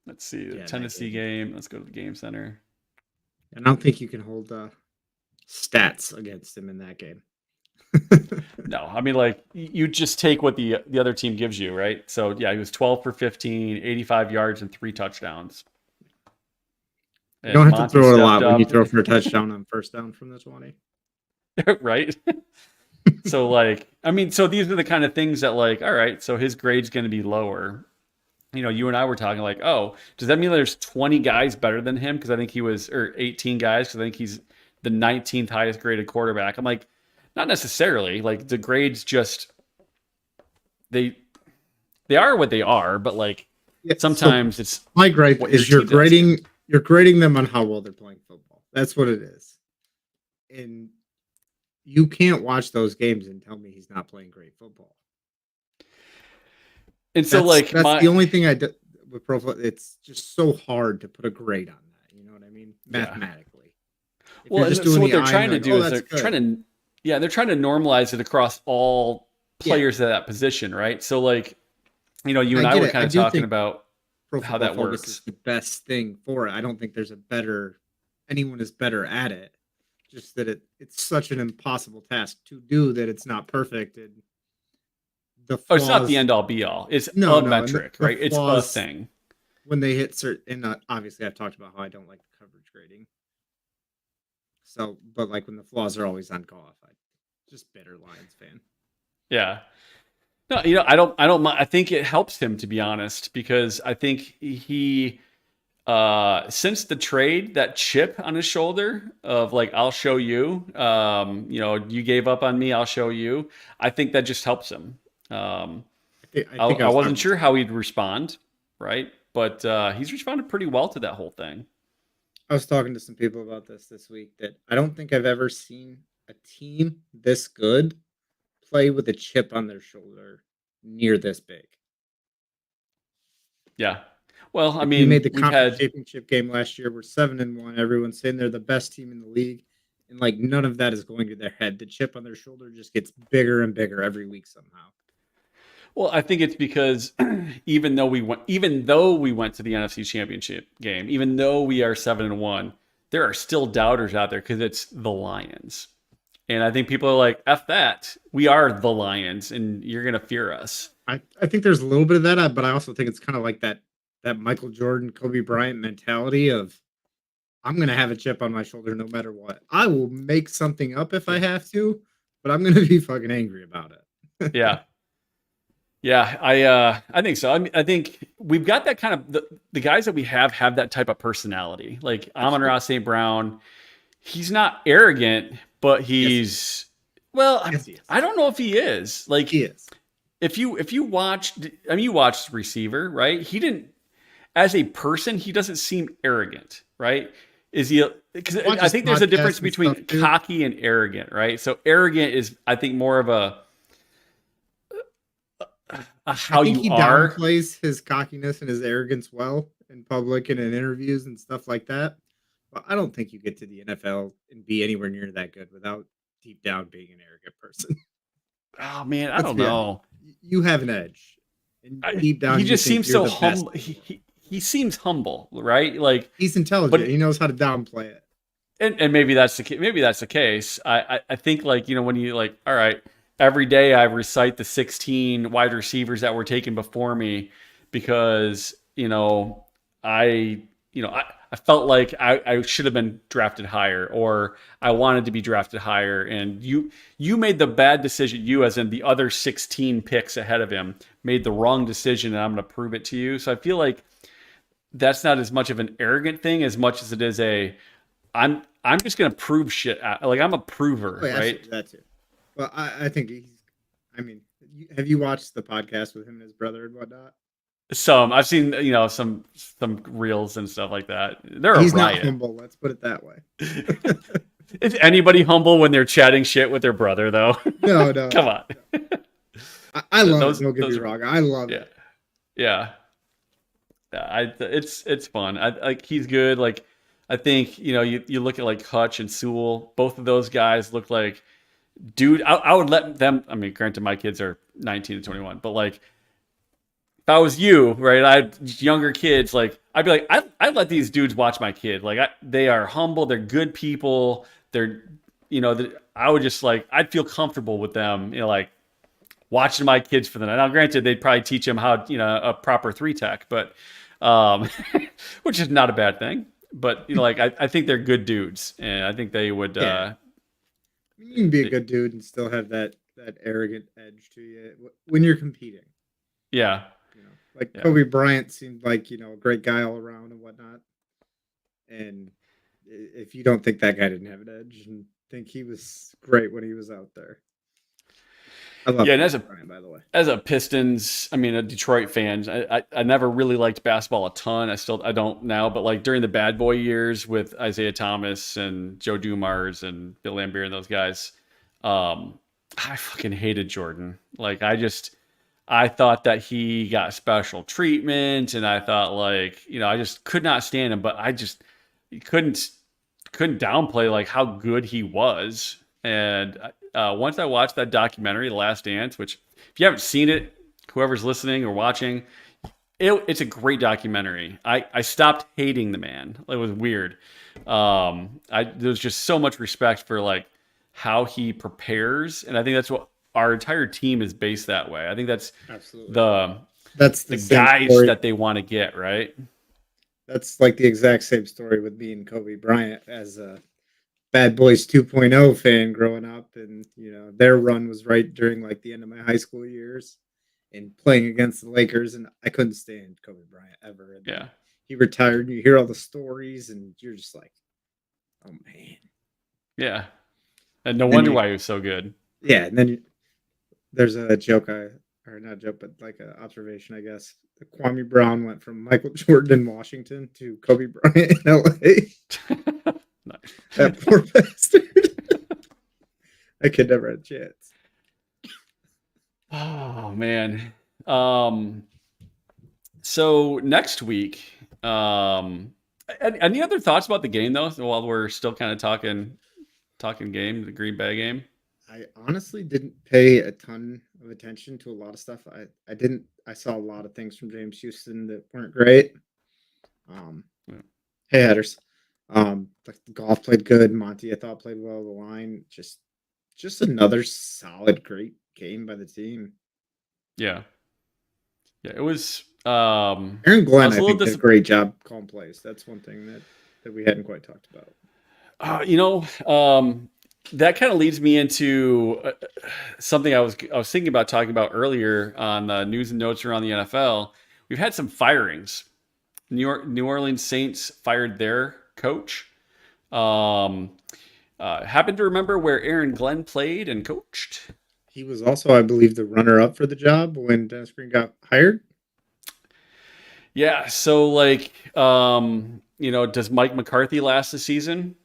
Let's see, the Tennessee game. Let's go to the game center. I don't think you can hold stats against him in that game. No, I mean, like, you just take what the other team gives you, right? So, yeah, he was 12 for 15, 85 yards, and 3 touchdowns. You don't have to throw it a lot when you throw for a touchdown on first down from the 20. Right? So, like, I mean, so these are the kind of things that, like, all right, so his grade's going to be lower. You and I were talking, like, oh, does that mean there's 20 guys better than him? Because I think or 18 guys, because I think he's the 19th highest graded quarterback. I'm like, not necessarily. Like the grades just they are what they are, but like sometimes it's my grade is you're grading them on how well they're playing football. That's what it is. And you can't watch those games and tell me he's not playing great football. And so that's the only thing I did with profile. It's just so hard to put a grade on that. You know what I mean? Mathematically. If Well, you're just and so doing what the they're eye and trying you're to like, do oh, is that's good. they're trying to normalize it across all Yeah, players at that position, right? So like, you I and I get were it. kind I of do talking think about Pro how Football that Focus is works. the best thing for it. I don't think there's anyone is better at it. Just that it's such an impossible task to do that it's not perfect, and the Oh, it's not the flaws. end all be all. It's No, a no, and metric, the right? It's a flaws thing. when they hit certain. And obviously, I've talked about how I don't like the coverage grading. So, but like when the flaws are always on golf, I just bitter Lions fan. Yeah. No, I don't mind. I think it helps him, to be honest, because I think he since the trade, that chip on his shoulder of like, I'll show you, you gave up on me, I'll show you. I think that just helps him. I think I I was wasn't talking to sure how somebody. he'd respond, right? But he's responded pretty well to that whole thing. I was talking to some people about this week that I don't think I've ever seen a team this good play with a chip on their shoulder near this big. Yeah. Well, I Like we made mean, the we've conference had championship game last year. We're 7-1. Everyone's saying they're the best team in the league, and like none of that is going to their head. The chip on their shoulder just gets bigger and bigger every week somehow. Well, I think it's because even though we went to the NFC Championship game, even though we are 7-1, there are still doubters out there because it's the Lions. And I think people are like, F that. We are the Lions and you're gonna fear us. I think there's a little bit of that, but I also think it's kind of like that Michael Jordan, Kobe Bryant mentality of I'm gonna have a chip on my shoulder no matter what. I will make something up if I have to, but I'm gonna be fucking angry about it. Yeah. Yeah, I think so. I mean, I think we've got that kind of the guys that we have that type of personality. Like Absolutely. Amon-Ra St. Brown, he's not arrogant, but Yes, he is. he's well, Yes, he is. I don't know if he is. Like He is. if you watched, I mean, you watched receiver, right? He didn't, as a person, he doesn't seem arrogant, right? Is he? Because Watch I his think there's a difference podcasts and stuff between too. cocky and arrogant, right? So arrogant is, I think, more of a I how think you he are. downplays his cockiness and his arrogance well in public and in interviews and stuff like that. But I don't think you get to the NFL and be anywhere near that good without deep down being an arrogant person. Oh man, I Let's don't be honest. know. You have an edge, and deep He down you just think seems you're so the best humble. in the world. He seems humble, right? Like, He's intelligent. but He knows how to downplay it. and maybe that's the case. I think like when you like, all right, every day I recite the 16 wide receivers that were taken before me because I I felt like I should have been drafted higher or I wanted to be drafted higher, and you made the bad decision. You, as in the other 16 picks ahead of him, made the wrong decision, and I'm going to prove it to you. So I feel like that's not as much of an arrogant thing as much as it is I'm just gonna prove shit out. Like I'm a prover, Oh, yeah, right? absolutely that too. Well, I think he's. I mean, have you watched the podcast with him and his brother and whatnot? Some I've seen, some reels and stuff like that. They're a He's not riot. humble. Let's put it that way. Is anybody humble when they're chatting shit with their brother, though? No, no, Come no, on. no. I love it. those Don't get me those are wrong. I love yeah it. yeah. It's fun. I like he's good. Like I think you look at like Hutch and Sewell. Both of those guys look like dude. I would let them. I mean, granted, my kids are 19 and 21, but like if I was you, right, I had younger kids, like I'd be like, I'd let these dudes watch my kid. Like they are humble, they're good people. They're, I would just like, I'd feel comfortable with them, like watching my kids for the night. Now, granted, they'd probably teach them how, a proper three tech, but, um, which is not a bad thing. But like I think they're good dudes, and I think they would, Yeah, you can be a good dude and still have that arrogant edge to you when you're competing. yeah, Like yeah. Kobe Bryant seemed like a great guy all around and whatnot. And if you don't think that guy didn't have an edge and think he was great when he was out there, I love Yeah, and Kobe Bryant, by the way. as a Pistons, I mean a Detroit fan, I never really liked basketball a ton. I don't now, but like during the bad boy years with Isaiah Thomas and Joe Dumars and Bill Laimbeer and those guys, I fucking hated Jordan. Like I thought that he got special treatment, and I thought like I just could not stand him. But I just couldn't. couldn't downplay like how good he was. And once I watched that documentary, The Last Dance, which if you haven't seen it, whoever's listening or watching, it's a great documentary. I stopped hating the man. It was weird. There's just so much respect for like how he prepares, and I think that's what our entire team is based that way. I think that's Absolutely. the That's the the same guys story. that they want to get, right? That's like the exact same story with me and Kobe Bryant as a Bad Boys 2.0 fan growing up, and their run was right during like the end of my high school years, and playing against the Lakers, and I couldn't stand Kobe Bryant ever. And then Yeah, he retired, and you hear all the stories, and you're just like, oh man. yeah, and no And wonder why he was so good. yeah, and then there's a joke or not a joke, but like an observation, I guess. Kwame Brown went from Michael Jordan in Washington to Kobe Bryant in LA. That poor bastard. That kid never had a chance. Oh man. Um, so next week, any other thoughts about the game though? While we're still kind of talking game, the Green Bay game. I honestly didn't pay a ton of attention to a lot of stuff. I didn't. I saw a lot of things from James Houston that weren't great. Um, Yeah. hey, Headers. Like the golf played good. Monty, I thought played well. The line just another solid, great game by the team. Yeah, yeah. It was. Aaron I Glenn, was a I little think, did a great job calling plays. That's one thing that we hadn't quite talked about. You know, that kind of leads me into something I was thinking about talking about earlier on news and notes around the NFL. We've had some firings. New Orleans Saints fired their coach. Um, happen to remember where Aaron Glenn played and coached? He was also, I believe, the runner-up for the job when Dennis Green got hired. Yeah. So, like, does Mike McCarthy last the season?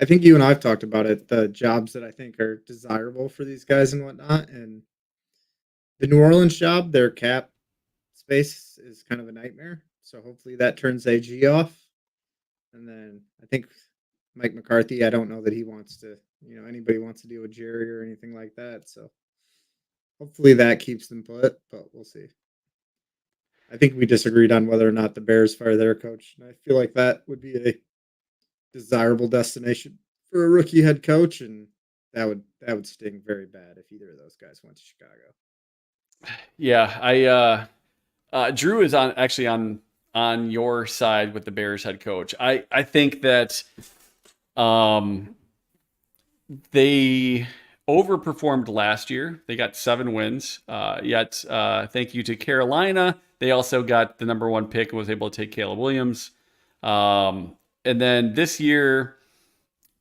I think you and I've talked about it. The jobs that I think are desirable for these guys and whatnot, and the New Orleans job, their cap space is kind of a nightmare. So hopefully that turns AG off. And then I think Mike McCarthy, I don't know that he wants to, anybody wants to deal with Jerry or anything like that. So hopefully that keeps them put, but we'll see. I think we disagreed on whether or not the Bears fire their coach. And I feel like that would be a desirable destination for a rookie head coach, and that would sting very bad if either of those guys went to Chicago. Yeah, Drew is on your side with the Bears head coach. I think that um, they overperformed last year. They got 7 wins. Yet, thank you to Carolina, they also got the number one pick and was able to take Caleb Williams. And then this year,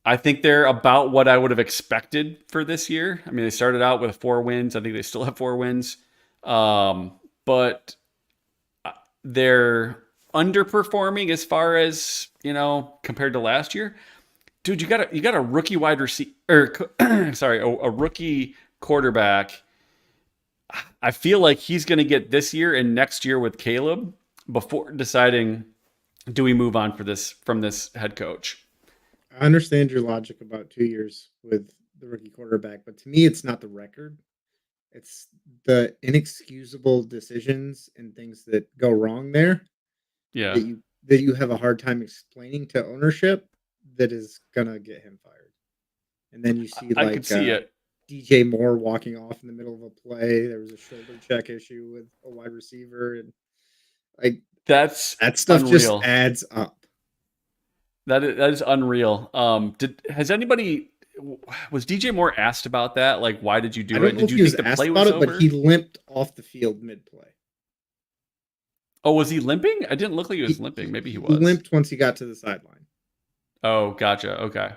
I think they're about what I would have expected for this year. I mean, they started out with 4 wins. I think they still have 4 wins. But they're underperforming as far as, compared to last year. Dude, you got a rookie wide receiver, sorry, a rookie quarterback. I feel like he's going to get this year and next year with Caleb before deciding, do we move on from this head coach? I understand your logic about 2 years with the rookie quarterback, but to me, it's not the record. It's the inexcusable decisions and things that go wrong there Yeah, that you have a hard time explaining to ownership that is gonna get him fired. And then you see I could like see it. DJ Moore walking off in the middle of a play. There was a shoulder check issue with a wide receiver, and like That's that stuff just unreal. adds up. That is unreal. Has anybody was DJ Moore asked about that? Like, why did you I do don't it? know Did if you he was think the asked play about was it, but he over? limped off the field mid play. Oh, was he limping? I didn't look like he was He, limping. he Maybe he he was. limped once he got to the sideline. Oh, gotcha. Okay.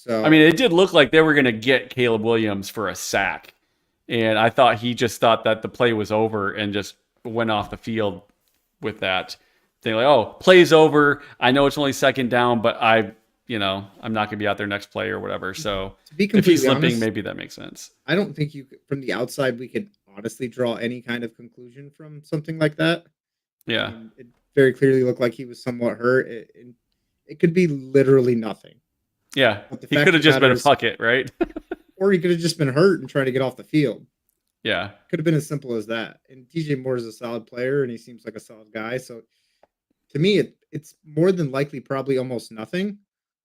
I mean, So it did look like they were going to get Caleb Williams for a sack. And I thought he just thought that the play was over and just went off the field with that. Thing like, oh, play's over. I know it's only second down, but I'm not going to be out there next play or whatever. So to be if he's completely limping, honest, maybe that makes sense. I don't think from the outside we could honestly draw any kind of conclusion from something like that. I Yeah. mean, it very clearly looked like he was somewhat hurt. It could be literally nothing. Yeah, But the he fact could of have the just matter been a is, fuck it, right? or he could have just been hurt and trying to get off the field. Yeah, Could have been as simple as that. And DJ Moore is a solid player, and he seems like a solid guy. So to me, it's more than likely probably almost nothing.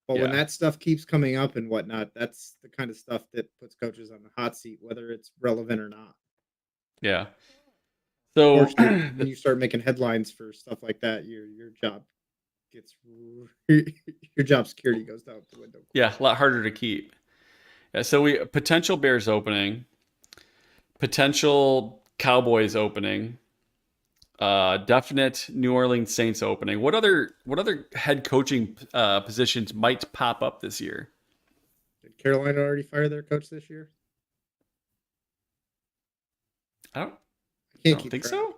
But when yeah, that stuff keeps coming up and whatnot, that's the kind of stuff that puts coaches on the hot seat, whether it's relevant or not. yeah. So Unfortunately, when you start making headlines for stuff like that, your job gets your job security goes down the window quick. yeah, a lot harder to keep. Yeah, so we potential Bears opening, potential Cowboys opening, definite New Orleans Saints opening. What other head coaching positions might pop up this year? Did Carolina already fire their coach this year? I don't I I can't don't keep think track. so.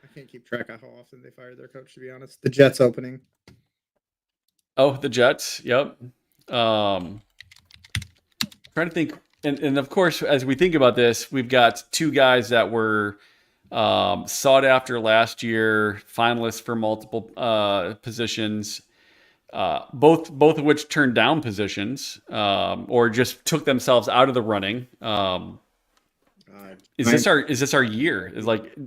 I can't keep track of how often they fire their coach. To be honest, the Jets opening. Oh, the Jets. Yep. Um, trying to think, and of course, as we think about this, we've got two guys that were sought after last year, finalists for multiple positions. Both of which turned down positions or just took themselves out of the running. Is Ryan, this our year?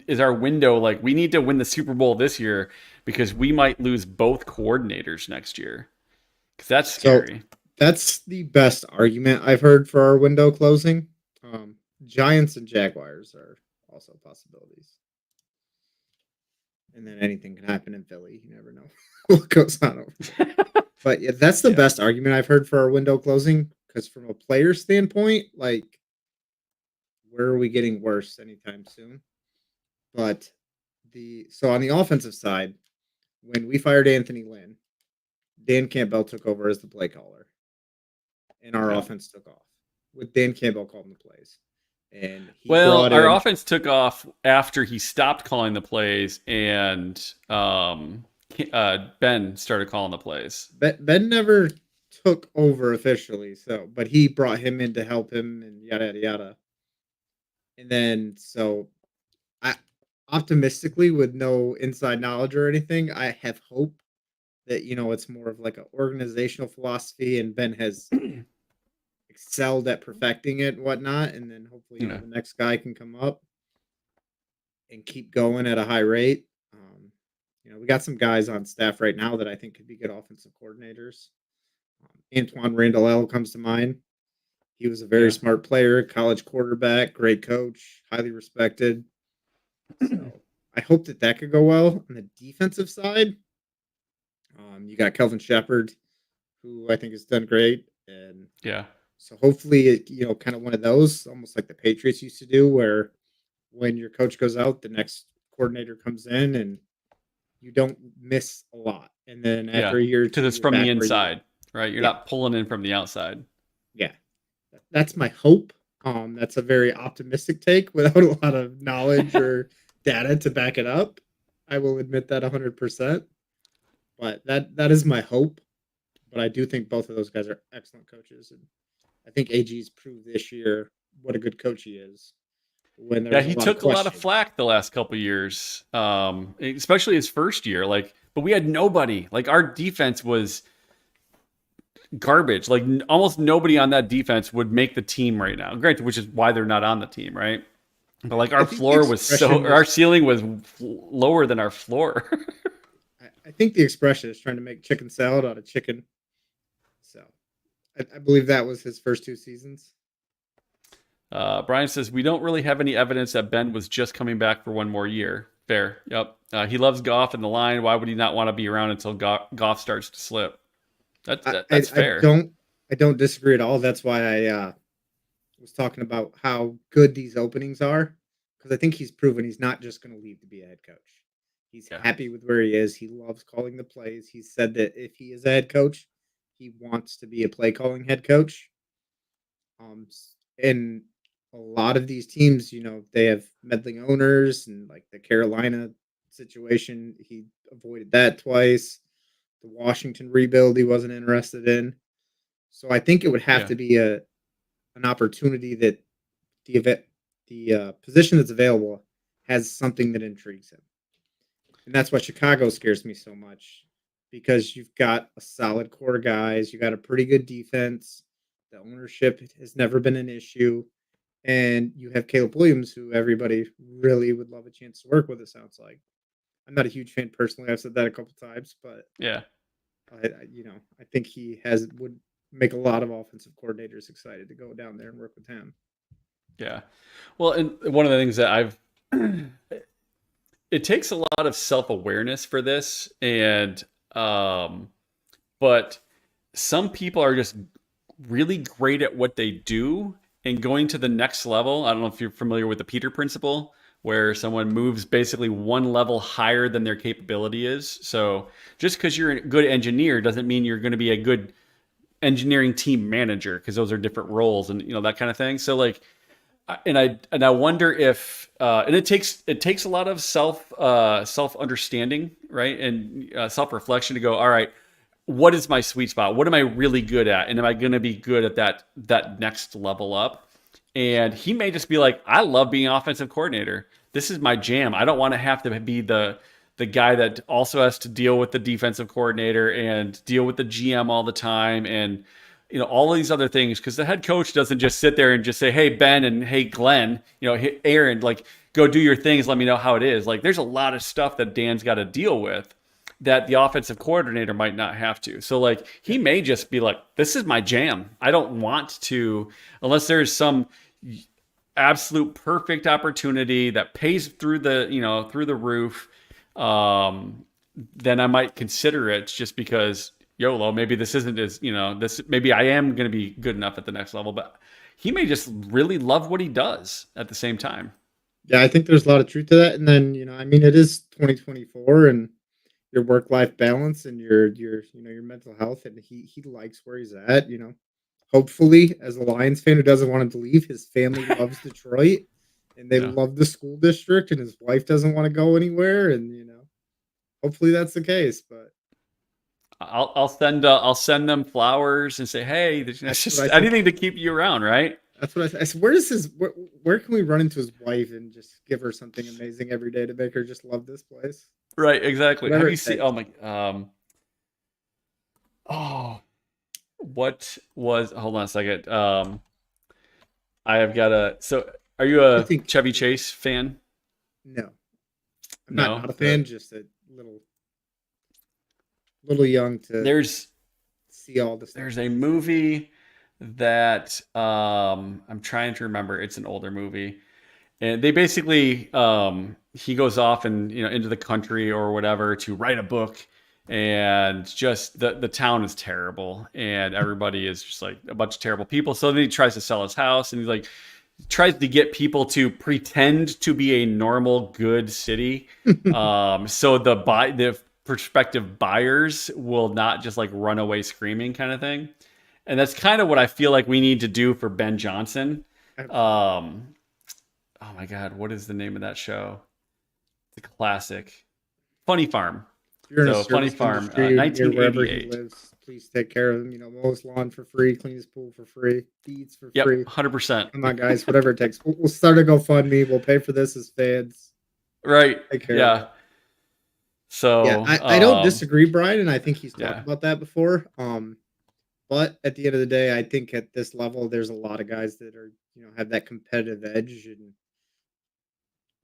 Is our window like we need to win the Super Bowl this year because we might lose both coordinators next year? Because that's so scary. that's the best argument I've heard for our window closing. Um, Giants and Jaguars are also possibilities. And then anything can happen in Philly. You never know what goes on over there. But yeah, that's the Yeah. best argument I've heard for our window closing. Because from a player standpoint, like, where are we getting worse anytime soon? But on the offensive side, when we fired Anthony Lynn, Dan Campbell took over as the play caller, and our Yeah. offense took off with Dan Campbell calling the plays. And he Well, brought our in offense took off after he stopped calling the plays and Ben started calling the plays. Ben never took over officially, so but he brought him in to help him and yada yada yada. And then so I optimistically with no inside knowledge or anything, I have hope that it's more of like an organizational philosophy and Ben has excelled at perfecting it and whatnot, and then hopefully Yeah. the next guy can come up and keep going at a high rate. We got some guys on staff right now that I think could be good offensive coordinators. Antoine Randall L comes to mind. He was a very Yeah. smart player, college quarterback, great coach, highly respected. So I hope that could go well. On the defensive side, you got Kelvin Shepard, who I think has done great, and Yeah. so hopefully, kind of one of those, almost like the Patriots used to do, where when your coach goes out, the next coordinator comes in, and you don't miss a lot. And then Yeah. after a year or Because two, it's you're from the back where you were. inside, right? You're Yeah, not pulling in from the outside. yeah. That's my hope. That's a very optimistic take without a lot of knowledge or data to back it up. I will admit that 100%. But that is my hope. But I do think both of those guys are excellent coaches, and I think AG's proved this year what a good coach he is. When there Yeah, was a he lot of took a lot of questions. flack the last couple years, especially his first year. But we had nobody. Like our defense was garbage. Like almost nobody on that defense would make the team right now. Granted, which is why they're not on the team, right? But like I our think the floor was expression our was ceiling was lower than our floor. I think the expression is trying to make chicken salad out of chicken. So I believe that was his first 2 seasons. Brian says we don't really have any evidence that Ben was just coming back for one more year. Fair. Yep. He loves Goff and the line. Why would he not want to be around until Goff starts to slip? That's I fair. don't disagree at all. That's why I was talking about how good these openings are, because I think he's proven he's not just going to leave to be a head coach. He's Yeah. happy with where he is. He loves calling the plays. He said that if he is a head coach, he wants to be a play calling head coach. And a lot of these teams, they have meddling owners, and like the Carolina situation, he avoided that twice. The Washington rebuild, he wasn't interested in. So I think it would have Yeah. to be an opportunity that the position that's available has something that intrigues him, and that's why Chicago scares me so much because you've got a solid core of guys, you got a pretty good defense. The ownership has never been an issue, and you have Caleb Williams, who everybody really would love a chance to work with. It sounds like. I'm not a huge fan personally. I've said that a couple times, but Yeah. I think he would make a lot of offensive coordinators excited to go down there and work with him. Yeah. Well, and one of the things that it takes a lot of self-awareness for this, and but some people are just really great at what they do, and going to the next level. I don't know if you're familiar with the Peter principle, where someone moves basically one level higher than their capability is. So just because you're a good engineer doesn't mean you're going to be a good engineering team manager, because those are different roles, and that kind of thing. So like, and I wonder if and it takes a lot of self understanding, right, and self reflection to go, all right, what is my sweet spot? What am I really good at? And am I going to be good at that next level up? And he may just be like, I love being offensive coordinator. This is my jam. I don't want to have to be the guy that also has to deal with the defensive coordinator and deal with the GM all the time, and all these other things, because the head coach doesn't just sit there and just say, hey Ben, and hey Glenn, hey Aaron, like, go do your things, let me know how it is. Like, there's a lot of stuff that Dan's got to deal with that the offensive coordinator might not have to. So like, he may just be like, this is my jam. I don't want to, unless there's some absolute perfect opportunity that pays through the roof. Then I might consider it, just because YOLO, maybe this isn't as, maybe I am going to be good enough at the next level, but he may just really love what he does at the same time. Yeah, I think there's a lot of truth to that. And then, it is 2024, and your work-life balance and your mental health, and he likes where he's at. Hopefully, as a Lions fan who doesn't want him to leave, his family loves Detroit, and they love the school district, and his wife doesn't want to go anywhere, and hopefully that's the case. But I'll send them flowers and say, hey, it's just said. anything to keep you around, right? That's what I said. Where can we run into his wife and just give her something amazing every day to make her just love this place? Right, exactly. Whatever Have you seen? Oh my. What was? Hold on a second. I have got a. So, are you a Chevy Chase fan? No, I'm not a fan. Just a little young to see all this. There's a movie that I'm trying to remember. It's an older movie, and they basically he goes off and into the country or whatever to write a book, and just the town is terrible, and everybody is just like a bunch of terrible people. So then he tries to sell his house, and he's like tries to get people to pretend to be a normal, good city, so the prospective buyers will not just like run away screaming, kind of thing. And that's kind of what I feel like we need to do for Ben Johnson. Oh my God, what is the name of that show? It's a classic. Funny Farm. So Funny Farm, 1988. Wherever he lives, please take care of him. Mow his lawn for free, clean his pool for free, feeds for free. 100%. Come on, guys, whatever it takes. We'll start a GoFundMe. We'll pay for this as fans. Right. Yeah. So yeah, I don't disagree, Brian, and I think he's talked about that before. But at the end of the day, I think at this level, there's a lot of guys that are, have that competitive edge, and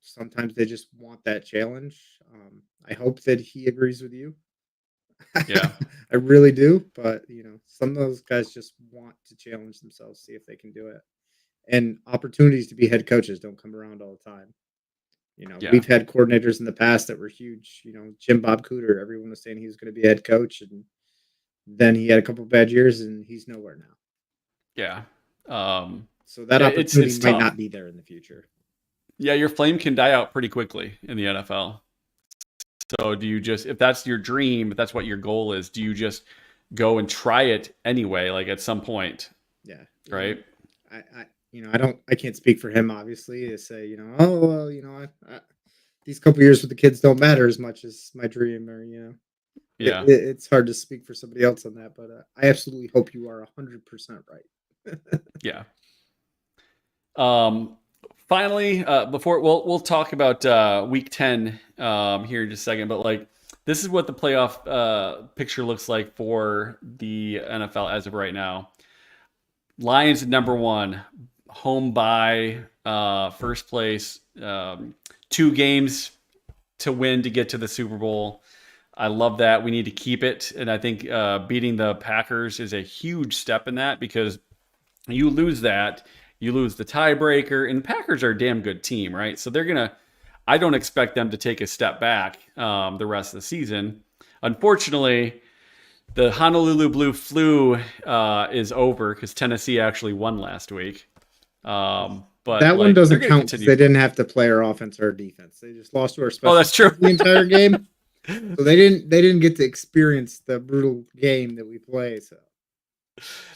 sometimes they just want that challenge. I hope that he agrees with you. Yeah, I really do. But some of those guys just want to challenge themselves, see if they can do it. And opportunities to be head coaches don't come around all the time. We've had coordinators in the past that were huge. Jim Bob Cooter, everyone was saying he was going to be a head coach, and then he had a couple of bad years, and he's nowhere now. Yeah. So that opportunity might not be there in the future. Yeah, your flame can die out pretty quickly in the NFL. So do you just, if that's your dream, if that's what your goal is, do you just go and try it anyway, like at some point? Yeah. Right. I can't speak for him, obviously, to say, these couple years with the kids don't matter as much as my dream, or, yeah, it's hard to speak for somebody else on that, but I absolutely hope you are 100% right. Yeah. Finally, before we'll talk about week 10 here in just a second, but like this is what the playoff picture looks like for the NFL as of right now. Lions at number one, home by first place, 2 games to win to get to the Super Bowl. I love that. We need to keep it, and I think beating the Packers is a huge step in that, because you lose that, you lose the tiebreaker, and the Packers are a damn good team, right? So they're gonna. I don't expect them to take a step back the rest of the season. Unfortunately, the Honolulu Blue flu is over because Tennessee actually won last week. But That one like, they're doesn't going to count because continue. they didn't have to play our offense or defense. They just lost to our special Oh, that's true. the entire game. So they didn't get to experience the brutal game that we play. So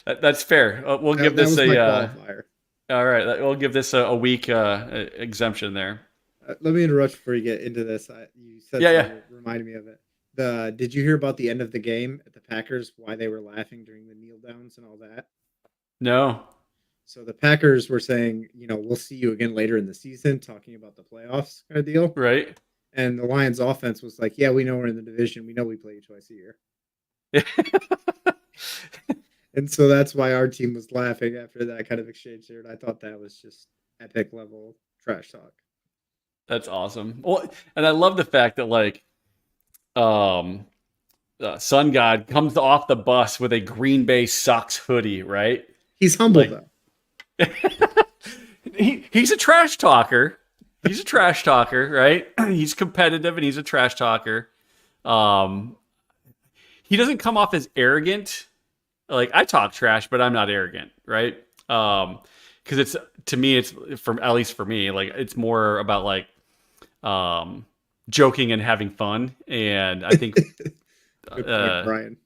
That's fair. We'll give that this was my a. qualifier. All right, we'll give this a week exemption there. Let me interrupt before you get into this. You said Yeah, something that reminded me of it. Did you hear about the end of the game at the Packers? Why they were laughing during the kneel downs and all that? No. So the Packers were saying, we'll see you again later in the season, talking about the playoffs kind of deal. Right. And the Lions offense was like, yeah, we know we're in the division. We know we play you twice a year. And so that's why our team was laughing after that kind of exchange there. And I thought that was just epic level trash talk. That's awesome. Well, and I love the fact that like, Sun God comes off the bus with a Green Bay Sox hoodie, right? He's humble Like- though. He's a trash talker. He's a trash talker, right? He's competitive and he's a trash talker. He doesn't come off as arrogant. Like, I talk trash, but I'm not arrogant, right? Because it's, to me, it's at least for me, like, it's more about like joking and having fun. And I think Good point, Brian.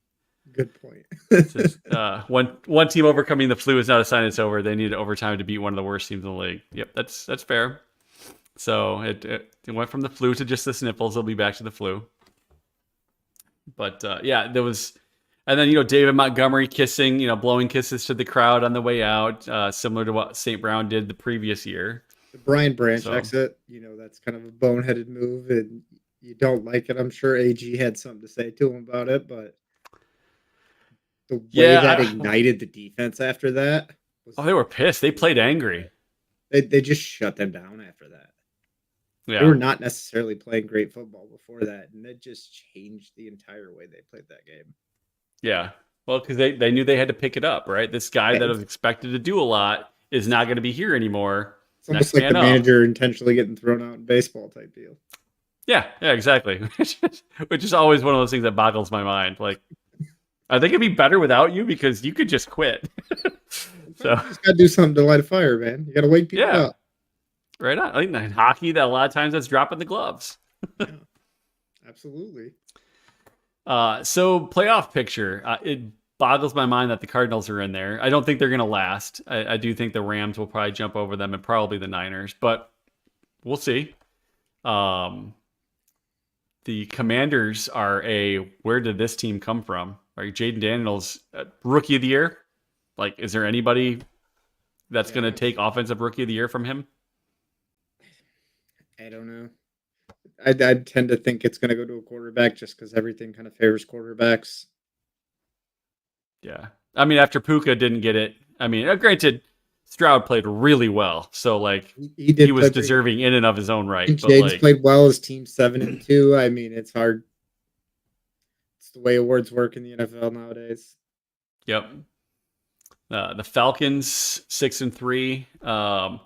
Good point. one team overcoming the flu is not a sign it's over. They need overtime to beat one of the worst teams in the league. Yep, that's fair. So it went from the flu to just the sniffles. They'll be back to the flu. But yeah, there was, and then David Montgomery kissing, blowing kisses to the crowd on the way out, similar to what St. Brown did the previous year. The Brian Branch exit, that's kind of a boneheaded move, and you don't like it. I'm sure AG had something to say to him about it, but the way that ignited the defense after that. They were pissed. They played angry. They just shut them down after that. Yeah. They were not necessarily playing great football before that, and it just changed the entire way they played that game. Yeah. Well, because they knew they had to pick it up, right? This guy that was expected to do a lot is not going to be here anymore. It's almost like the manager intentionally getting thrown out in baseball type deal. Yeah, exactly. Which is always one of those things that boggles my mind. Like, I think it'd be better without you because you could just quit. So you just got to do something to light a fire, man. You got to wake people up. Right on. I think in hockey, that a lot of times that's dropping the gloves. Yeah, absolutely. So playoff picture. It boggles my mind that the Cardinals are in there. I don't think they're going to last. I do think the Rams will probably jump over them and probably the Niners, but we'll see. The Commanders are where did this team come from? Like Jaden Daniels, rookie of the year. Like, is there anybody that's going to take offensive rookie of the year from him? I don't know. I tend to think it's going to go to a quarterback just because everything kind of favors quarterbacks. Yeah. I mean, after Puka didn't get it, I mean, granted, Stroud played really well. So, like, he was deserving in and of his own right. Jaden's played well. His team's 7-2. I mean, it's hard. It's the way awards work in the NFL nowadays. Yep. The Falcons 6-3.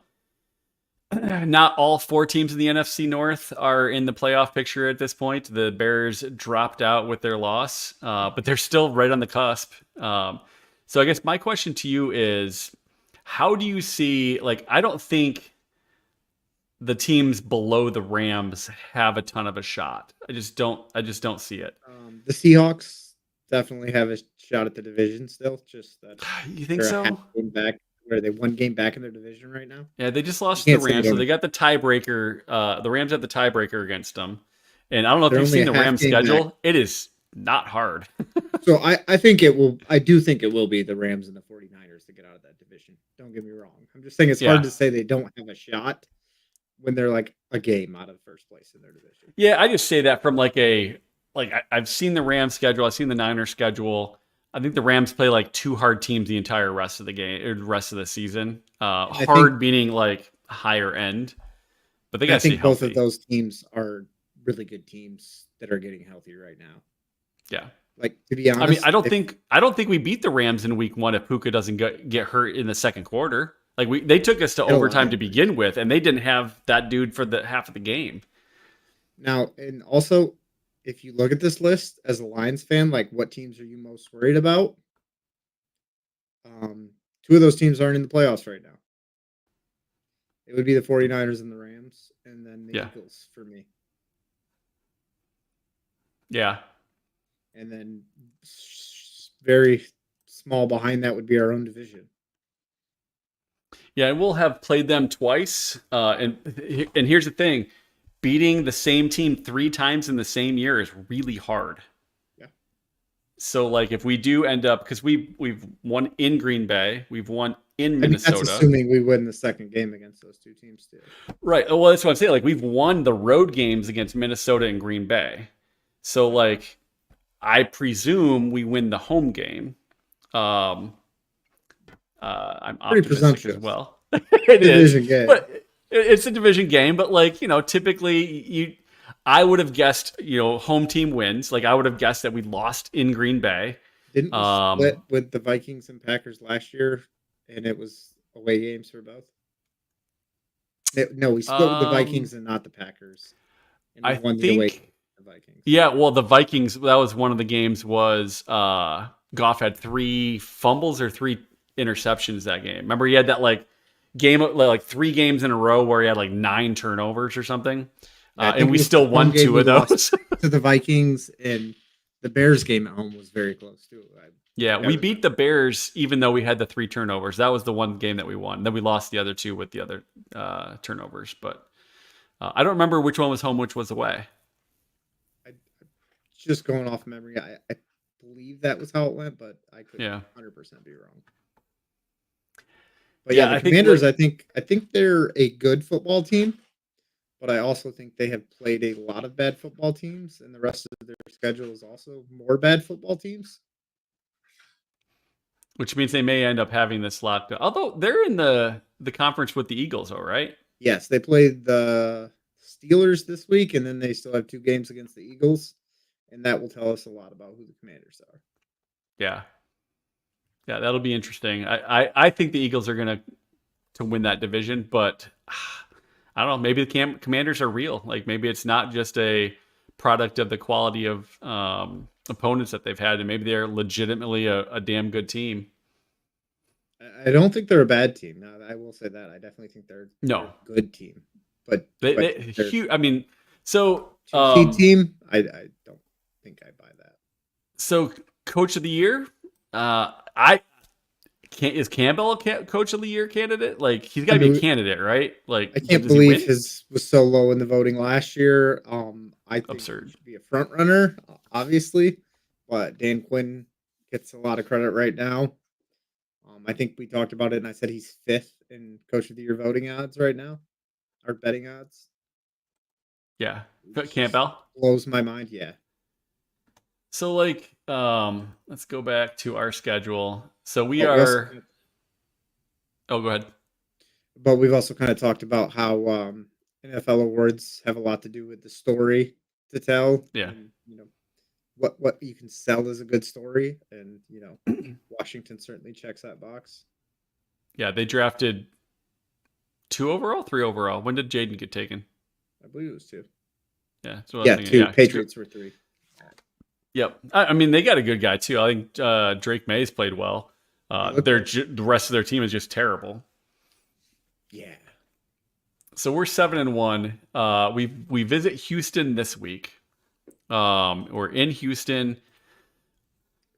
Not all 4 teams in the NFC North are in the playoff picture at this point. The Bears dropped out with their loss, but they're still right on the cusp. So I guess my question to you is, how do you see, like, I don't think the teams below the Rams have a ton of a shot. I just don't see it. The Seahawks definitely have a shot at the division still. Just that. You think so? Are they 1 game back in their division right now? Yeah, they just lost to the Rams, so they got the tiebreaker. The Rams have the tiebreaker against them. And I don't know if you've seen the Rams schedule. Back. It is not hard. So I think it will. I do think it will be the Rams and the 49ers to get out of that division. Don't get me wrong. I'm just saying it's hard to say they don't have a shot when they're like a game out of first place in their division. Yeah, I just say that from like a like I've seen the Rams schedule, I've seen the Niners schedule. I think the Rams play like two hard teams the entire rest of the game, or rest of the season. And I think Hard meaning like higher end, but they and I gotta stay think both of healthy. those teams are really good teams that are getting healthy right now. Yeah. Like, to be I mean, honest, if I don't think we beat the Rams in week one if Puka doesn't get hurt in the second quarter. Like they took us to had a lot of overtime to injuries. begin with, and they didn't have that dude for the half of the game. Now, and also, if you look at this list as a Lions fan, like, what teams are you most worried about? Two of those teams aren't in the playoffs right now. It would be the 49ers and the Rams, and then the Yeah. Eagles for me. Yeah. And then very small behind that would be our own division. Yeah, and we'll have played them twice. And here's the thing: beating the same team three times in the same year is really hard. Yeah. So, like, if we do end up, because we've won in Green Bay, we've won in I think that's Minnesota, assuming we win the second game against those two teams too. right? Well, that's what I'm saying. Like, we've won the road games against Minnesota and Green Bay. So, like, I presume we win the home game. I'm Pretty optimistic as presumptuous. well. It is, Division game. but it's a division game. But like typically I would have guessed home team wins. Like I would have guessed that we lost in Green Bay. Didn't we split with the Vikings and Packers last year, and it was away games for both? No, we split with the Vikings and not the Packers, and we won the away game with the Vikings. Yeah, well, the Vikings. That was one of the games. Was Goff had 3 fumbles or 3 interceptions that game? Remember, he had that game like 3 games in a row where he had like 9 turnovers or something, and we still won 2 of those. To the Vikings, and the Bears game at home was very close too. Yeah, we beat the Bears even though we had the 3 turnovers. That was the one game that we won. Then we lost the other 2 with the other turnovers. But I don't remember which one was home, which was away. Just going off memory, I believe that was how it went, but I could 100% be wrong. But yeah, the Commanders, I think they're a good football team, but I also think they have played a lot of bad football teams, and the rest of their schedule is also more bad football teams. Which means they may end up having this slot. Although they're in the conference with the Eagles, all right? Yes, they played the Steelers this week, and then they still have 2 games against the Eagles, and that will tell us a lot about who the Commanders are. Yeah. Yeah, that'll be interesting. I think the Eagles are going to win that division, but I don't know. Maybe the Commanders are real. Like maybe it's not just a product of the quality of opponents that they've had, and maybe they're legitimately a damn good team. I don't think they're a bad team. No, I will say that. I definitely think they're a good team. But huge. I mean, so team. I don't think I buy that. So, Coach of the Year, is Campbell a Coach of the Year candidate? Like he's got to be a candidate, right? Like I can't believe his was so low in the voting last year. I think absurd. He should be a front runner, obviously, but Dan Quinn gets a lot of credit right now. I think we talked about it, and I said he's 5th in Coach of the Year voting odds right now, or betting odds. Yeah, but Campbell blows my mind. Yeah. So, let's go back to our schedule. So we are. Oh, go ahead. But we've also kind of talked about how NFL awards have a lot to do with the story to tell. Yeah. And, what you can sell as a good story, and Washington certainly checks that box. Yeah, they drafted 2 overall, 3 overall. When did Jaden get taken? I believe it was 2. Yeah, so 2. Yeah, Patriots were 3. Yep. I mean, they got a good guy too. I think Drake May's played well. The rest of their team is just terrible. Yeah. So we're 7-1. We visit Houston this week. We're in Houston.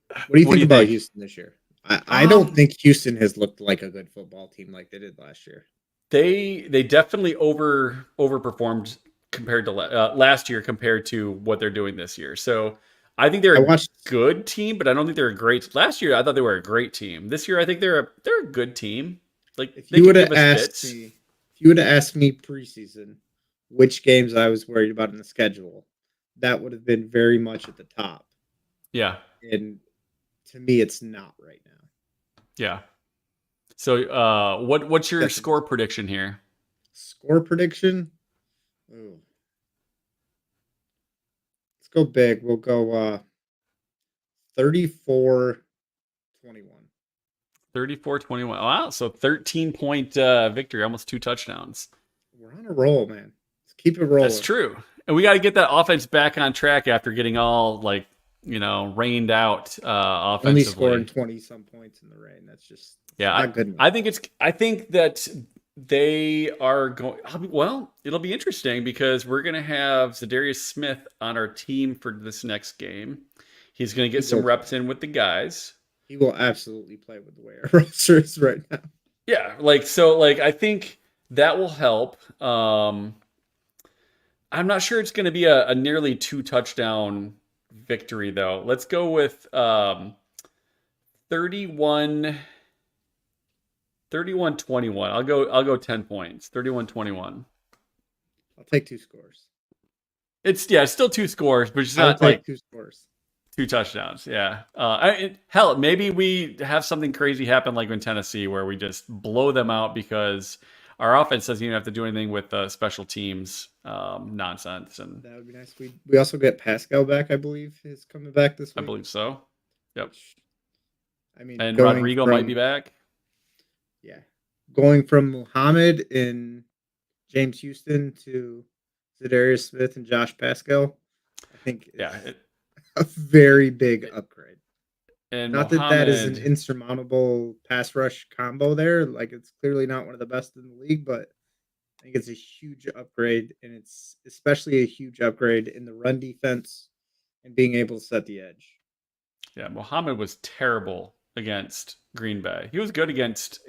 What do you think about Houston this year? I don't think Houston has looked like a good football team like they did last year. They definitely overperformed compared to last year compared to what they're doing this year. So I think they're a good team, but I don't think they're a great. Last year, I thought they were a great team. This year, I think they're a good team. Like if you would have asked me preseason which games I was worried about in the schedule, that would have been very much at the top. Yeah. And to me, it's not right now. Yeah. So what's your That's score prediction here? score prediction. Ooh. Let's go big. We'll go 34-21. 34-21. Wow, so 13-point victory, almost 2 touchdowns. We're on a roll, man. Let's keep it rolling. That's true. And we got to get that offense back on track after getting all rained out offensively. Only scoring 20 some points in the rain. That's just not good enough. I think that they are going. Well, it'll be interesting because we're going to have Za'Darius Smith on our team for this next game. He's going to get some reps in with the guys. He will absolutely play with the way our roster is right now. Yeah, I think that will help. I'm not sure it's going to be a nearly 2 touchdown victory though. Let's go with 31-21. I'll go 10 points. 31-21. I'll take 2 scores. It's still 2 scores, but it's not like 2 scores. 2 touchdowns. Yeah. Hell, maybe we have something crazy happen like in Tennessee where we just blow them out because our offense doesn't even have to do anything with special teams nonsense. And that would be nice. We also get Pascal back, I believe, is coming back this week. I believe so. Yep. I mean, and Rodrigo might be back. Yeah. Going from Muhammad and James Houston to Za'Darius Smith and Josh Pascal, I think a very big upgrade. And not that is an insurmountable pass rush combo there. Like, it's clearly not one of the best in the league, but I think it's a huge upgrade, and it's especially a huge upgrade in the run defense and being able to set the edge. Yeah, Muhammad was terrible against Green Bay. He was good against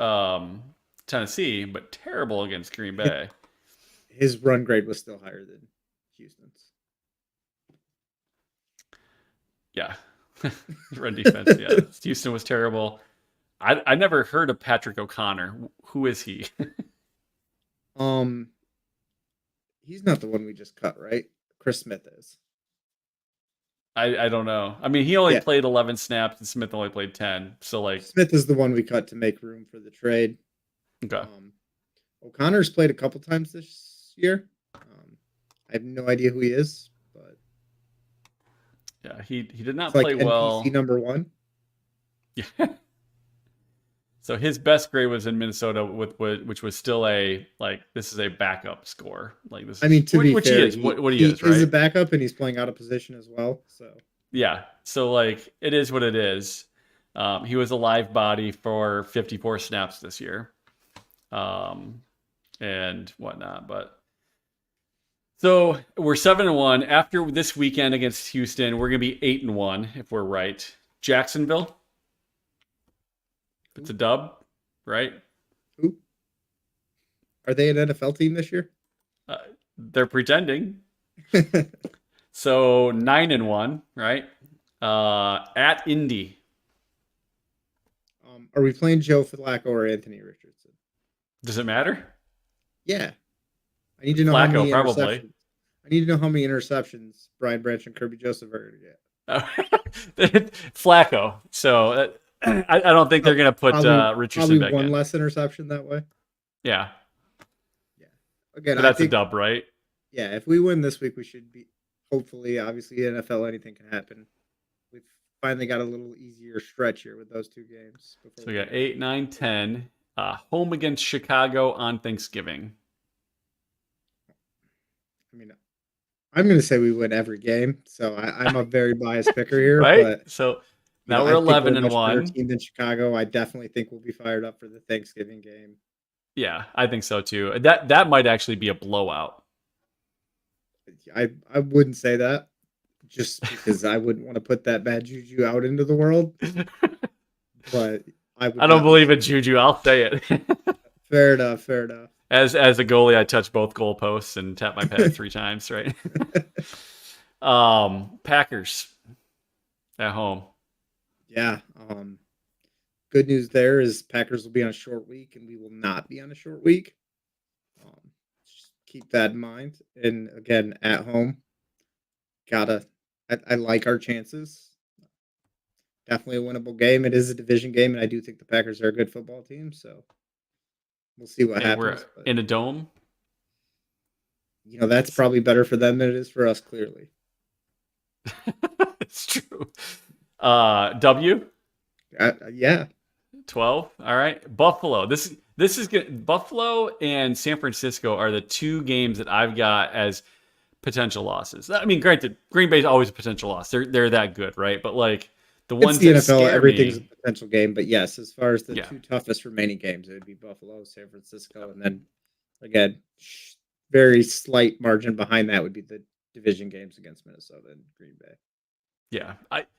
Tennessee, but terrible against Green Bay. His run grade was still higher than Houston's. Yeah. Run defense, yeah. Houston was terrible. I never heard of Patrick O'Connor. Who is he? He's not the one we just cut, right? Chris Smith is. I don't know. I mean, he only played 11 snaps, and Smith only played 10. So, Smith is the one we cut to make room for the trade. Okay. O'Connor's played a couple times this year. I have no idea who he is, but yeah, he did not play well. NPC number 1. Yeah. So his best grade was in Minnesota, which was still this is a backup score. This. I mean, to be fair, he is what he is, right? He's a backup and he's playing out of position as well. So yeah, so it is what it is. He was a live body for 54 snaps this year, and whatnot. But so we're 7-1 after this weekend against Houston. We're gonna be 8-1 if we're right. Jacksonville. It's a dub, right? Who? Are they an NFL team this year? They're pretending. So 9-1, right? At Indy. Are we playing Joe Flacco or Anthony Richardson? Does it matter? Yeah. I need to know Flacco, probably. I need to know how many interceptions Brian Branch and Kirby Joseph are going to get. Flacco. So I don't think they're going to put Richardson back in. Probably one less interception that way. Yeah. Yeah. Again, that's a dub, right? Yeah. If we win this week, we should be. Hopefully, obviously, NFL, anything can happen. We've finally got a little easier stretch here with those 2 games. So we got 8, 9, 10. Home against Chicago on Thanksgiving. I mean, I'm going to say we win every game. So I'm a very biased picker here. Right? But, so now we're 11-1. Team in Chicago. I definitely think we'll be fired up for the Thanksgiving game. Yeah, I think so too. That might actually be a blowout. I wouldn't say that just because I wouldn't want to put that bad juju out into the world. But I don't believe in juju. I'll say it. Fair enough. As a goalie, I touch both goalposts and tap my pad 3 times, right? Packers at home. Yeah. Good news there is Packers will be on a short week and we will not be on a short week. Just keep that in mind. And again, at home, I like our chances. Definitely a winnable game. It is a division game, and I do think the Packers are a good football team. So we'll see what And we're happens. But in a dome. that's probably better for them than it is for us. Clearly, It's true. W. yeah. 12. All right. Buffalo. This is good. Buffalo and San Francisco are the two games that I've got as potential losses. I mean, granted, Green Bay's always a potential loss. They're that good, right? But like the It's ones the that NFL. scare Everything's a me, potential game. But yes, as far as the yeah. two toughest remaining games, it would be Buffalo, San Francisco, and then again, very slight margin behind that would be the division games against Minnesota and Green Bay. Yeah.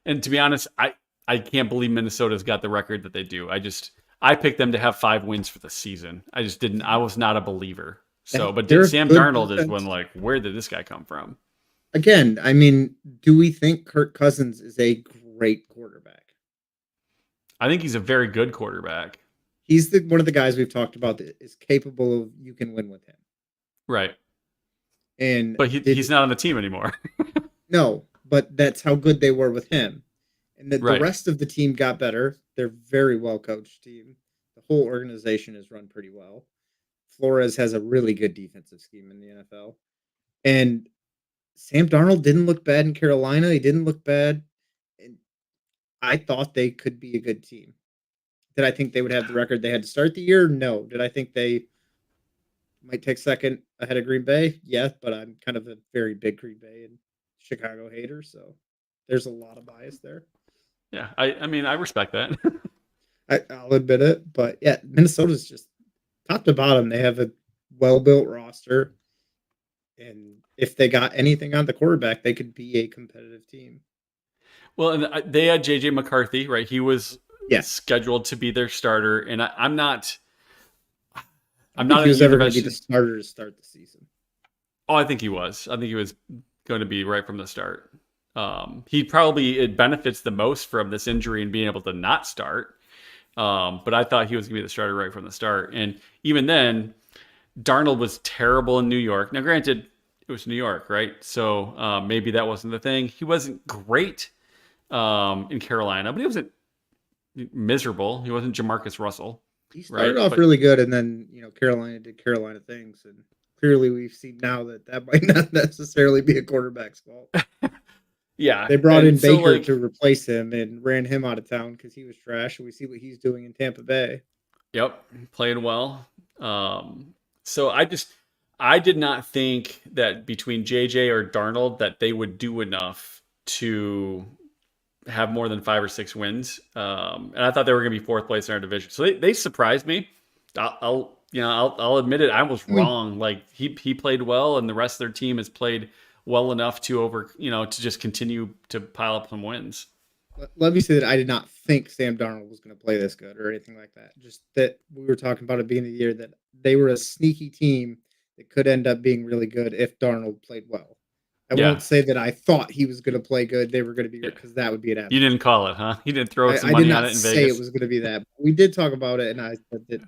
And to be honest, I can't believe Minnesota's got the record that they do. I picked them to have 5 wins for the season. I was not a believer. So, but They're a Sam good Darnold is defense. one like, where did this guy come from? Again, I mean, do we think Kirk Cousins is a great quarterback? I think he's a very good quarterback. He's one of the guys we've talked about that is capable of you can win with him. Right. And But he's not on the team anymore. no, but that's how good they were with him. And the Right. rest of the team got better. They're a very well coached team. The whole organization is run pretty well. Flores has a really good defensive scheme in the NFL. And Sam Darnold didn't look bad in Carolina. He didn't look bad. And I thought they could be a good team. Did I think they would have the record they had to start the year? No. Did I think they might take second ahead of Green Bay? Yes, but I'm kind of a very big Green Bay and Chicago hater, so there's a lot of bias there. Yeah. I mean, I respect that. I'll admit it, but yeah, Minnesota's just top to bottom. They have a well-built roster, and if they got anything on the quarterback, they could be a competitive team. Well, and they had JJ McCarthy, right? He was scheduled to be their starter, and I'm not. I don't think he was ever going to be the starter to start the season. Oh, I think he was. I think he was going to be right from the start. It benefits the most from this injury and being able to not start. But I thought he was going to be the starter right from the start. And even then, Darnold was terrible in New York. Now, granted, it was New York, right? So maybe that wasn't the thing. He wasn't great in Carolina, but he wasn't miserable. He wasn't Jamarcus Russell. He started off really good, and then Carolina did Carolina things, and clearly we've seen now that might not necessarily be a quarterback's fault. Yeah, they brought in Baker to replace him and ran him out of town because he was trash, and we see what he's doing in Tampa Bay. Yep, playing well. So I did not think that between JJ or Darnold that they would do enough to have more than 5 or 6 wins. And I thought they were going to be 4th place in our division. So they surprised me. I'll admit it. I was wrong. Like he played well, and the rest of their team has played well enough to just continue to pile up some wins. Let me say that I did not think Sam Darnold was going to play this good or anything like that. Just that we were talking about at the beginning of the year that they were a sneaky team that could end up being really good if Darnold played well. I won't say that I thought he was going to play good. They were going to be good because that would be an absolute. You didn't call it, huh? You didn't throw some money on it in Vegas. I did not say it was going to be that. We did talk about it, and I said that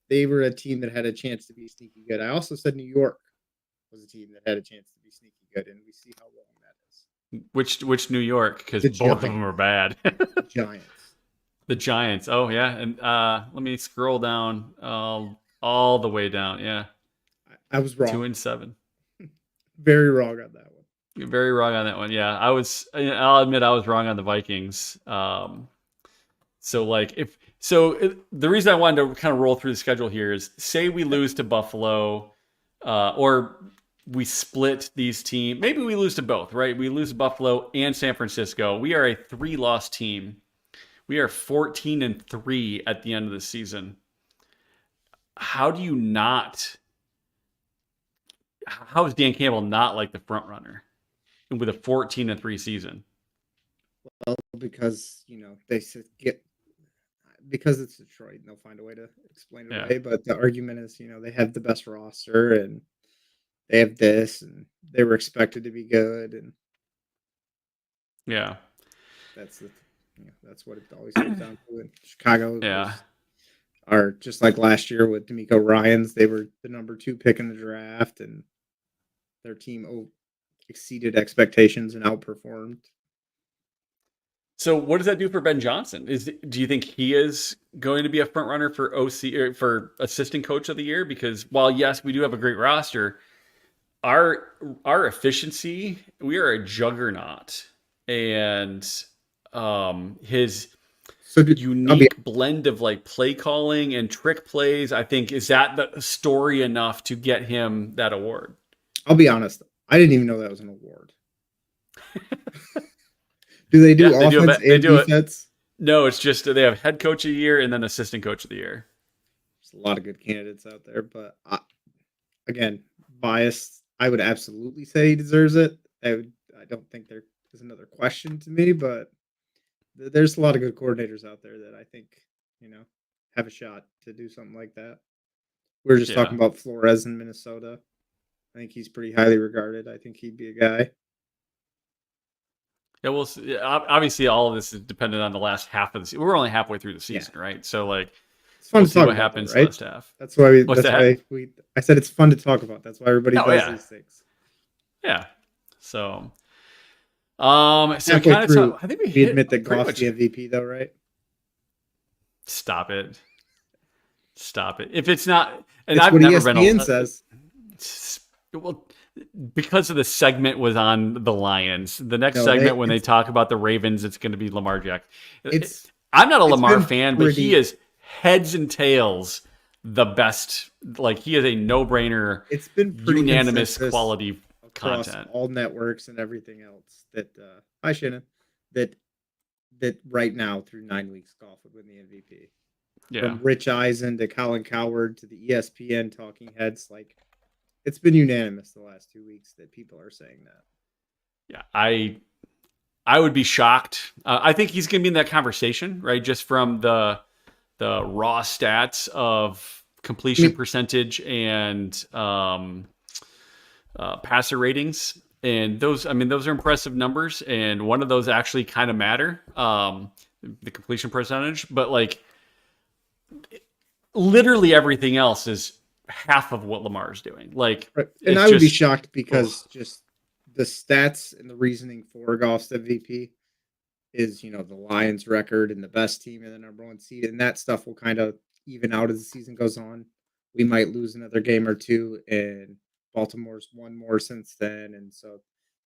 they were a team that had a chance to be sneaky good. I also said New York was a team that had a chance to be sneaky good, and we see how wrong that is. Which New York? Because both of them are bad. The Giants. The Giants. Oh yeah, and let me scroll down all the way down. Yeah, I was wrong. 2-7. Very wrong on that one. You're very wrong on that one. Yeah, I'll admit I was wrong on the Vikings. The reason I wanted to kind of roll through the schedule here is say we lose to Buffalo, or we split these teams. Maybe we lose to both, right? We lose to Buffalo and San Francisco. We are a 3-loss team. We are 14-3 at the end of the season. How is Dan Campbell not like the front runner with a 14-3 season? Well, because they because it's Detroit, and they'll find a way to explain it away. But the argument is, they have the best roster, and they have this, and they were expected to be good, and that's what it always comes down to. In Chicago, are just like last year with D'Amico Ryans. They were the number 2 pick in the draft, and their team exceeded expectations and outperformed. So what does that do for Ben Johnson? Do you think he is going to be a front runner for OC or for assistant coach of the year? Because while yes, we do have a great roster, our efficiency, we are a juggernaut, and his So unique blend of like play calling and trick plays, I think, is that the story enough to get him that award? I'll be honest. I didn't even know that was an award. Do they do offense and defense? No, it's just they have head coach of the year and then assistant coach of the year. There's a lot of good candidates out there, but again, biased. I would absolutely say he deserves it. I don't think there is another question to me, but there's a lot of good coordinators out there that I think, have a shot to do something like that. We were just talking about Flores in Minnesota. I think he's pretty highly regarded. I think he'd be a guy. Yeah, well, obviously, all of this is dependent on the last half of the season. We're only halfway through the season, right? So, like, it's fun we'll to talk see what about happens right? last half. That's why I said it's fun to talk about. That's why everybody does these things. Yeah. So we kind of I think we admit that Goff's the MVP, though, right? Stop it. If it's not, and it's I've what never ESPN says. Well, because of the segment was on the Lions. The next segment, when they talk about the Ravens, it's going to be Lamar Jackson. I'm not a Lamar fan, but he is heads and tails the best. Like, he is a no-brainer. It's been unanimous quality content, all networks and everything else. That hi Shannon, that right now through 9 weeks, Goff would win the MVP. Yeah, from Rich Eisen to Colin Cowherd to the ESPN talking heads, like. It's been unanimous the last 2 weeks that people are saying that. Yeah, I would be shocked. I think he's going to be in that conversation, right? Just from the raw stats of completion percentage and passer ratings, and those are impressive numbers. And one of those actually kind of matter, the completion percentage. But like, literally everything else is half of what Lamar's doing. Like, right. And I would be shocked because just the stats and the reasoning for Goff's MVP is, the Lions record and the best team and the number one seed, and that stuff will kind of even out as the season goes on. We might lose another game or two, and Baltimore's won more since then, and so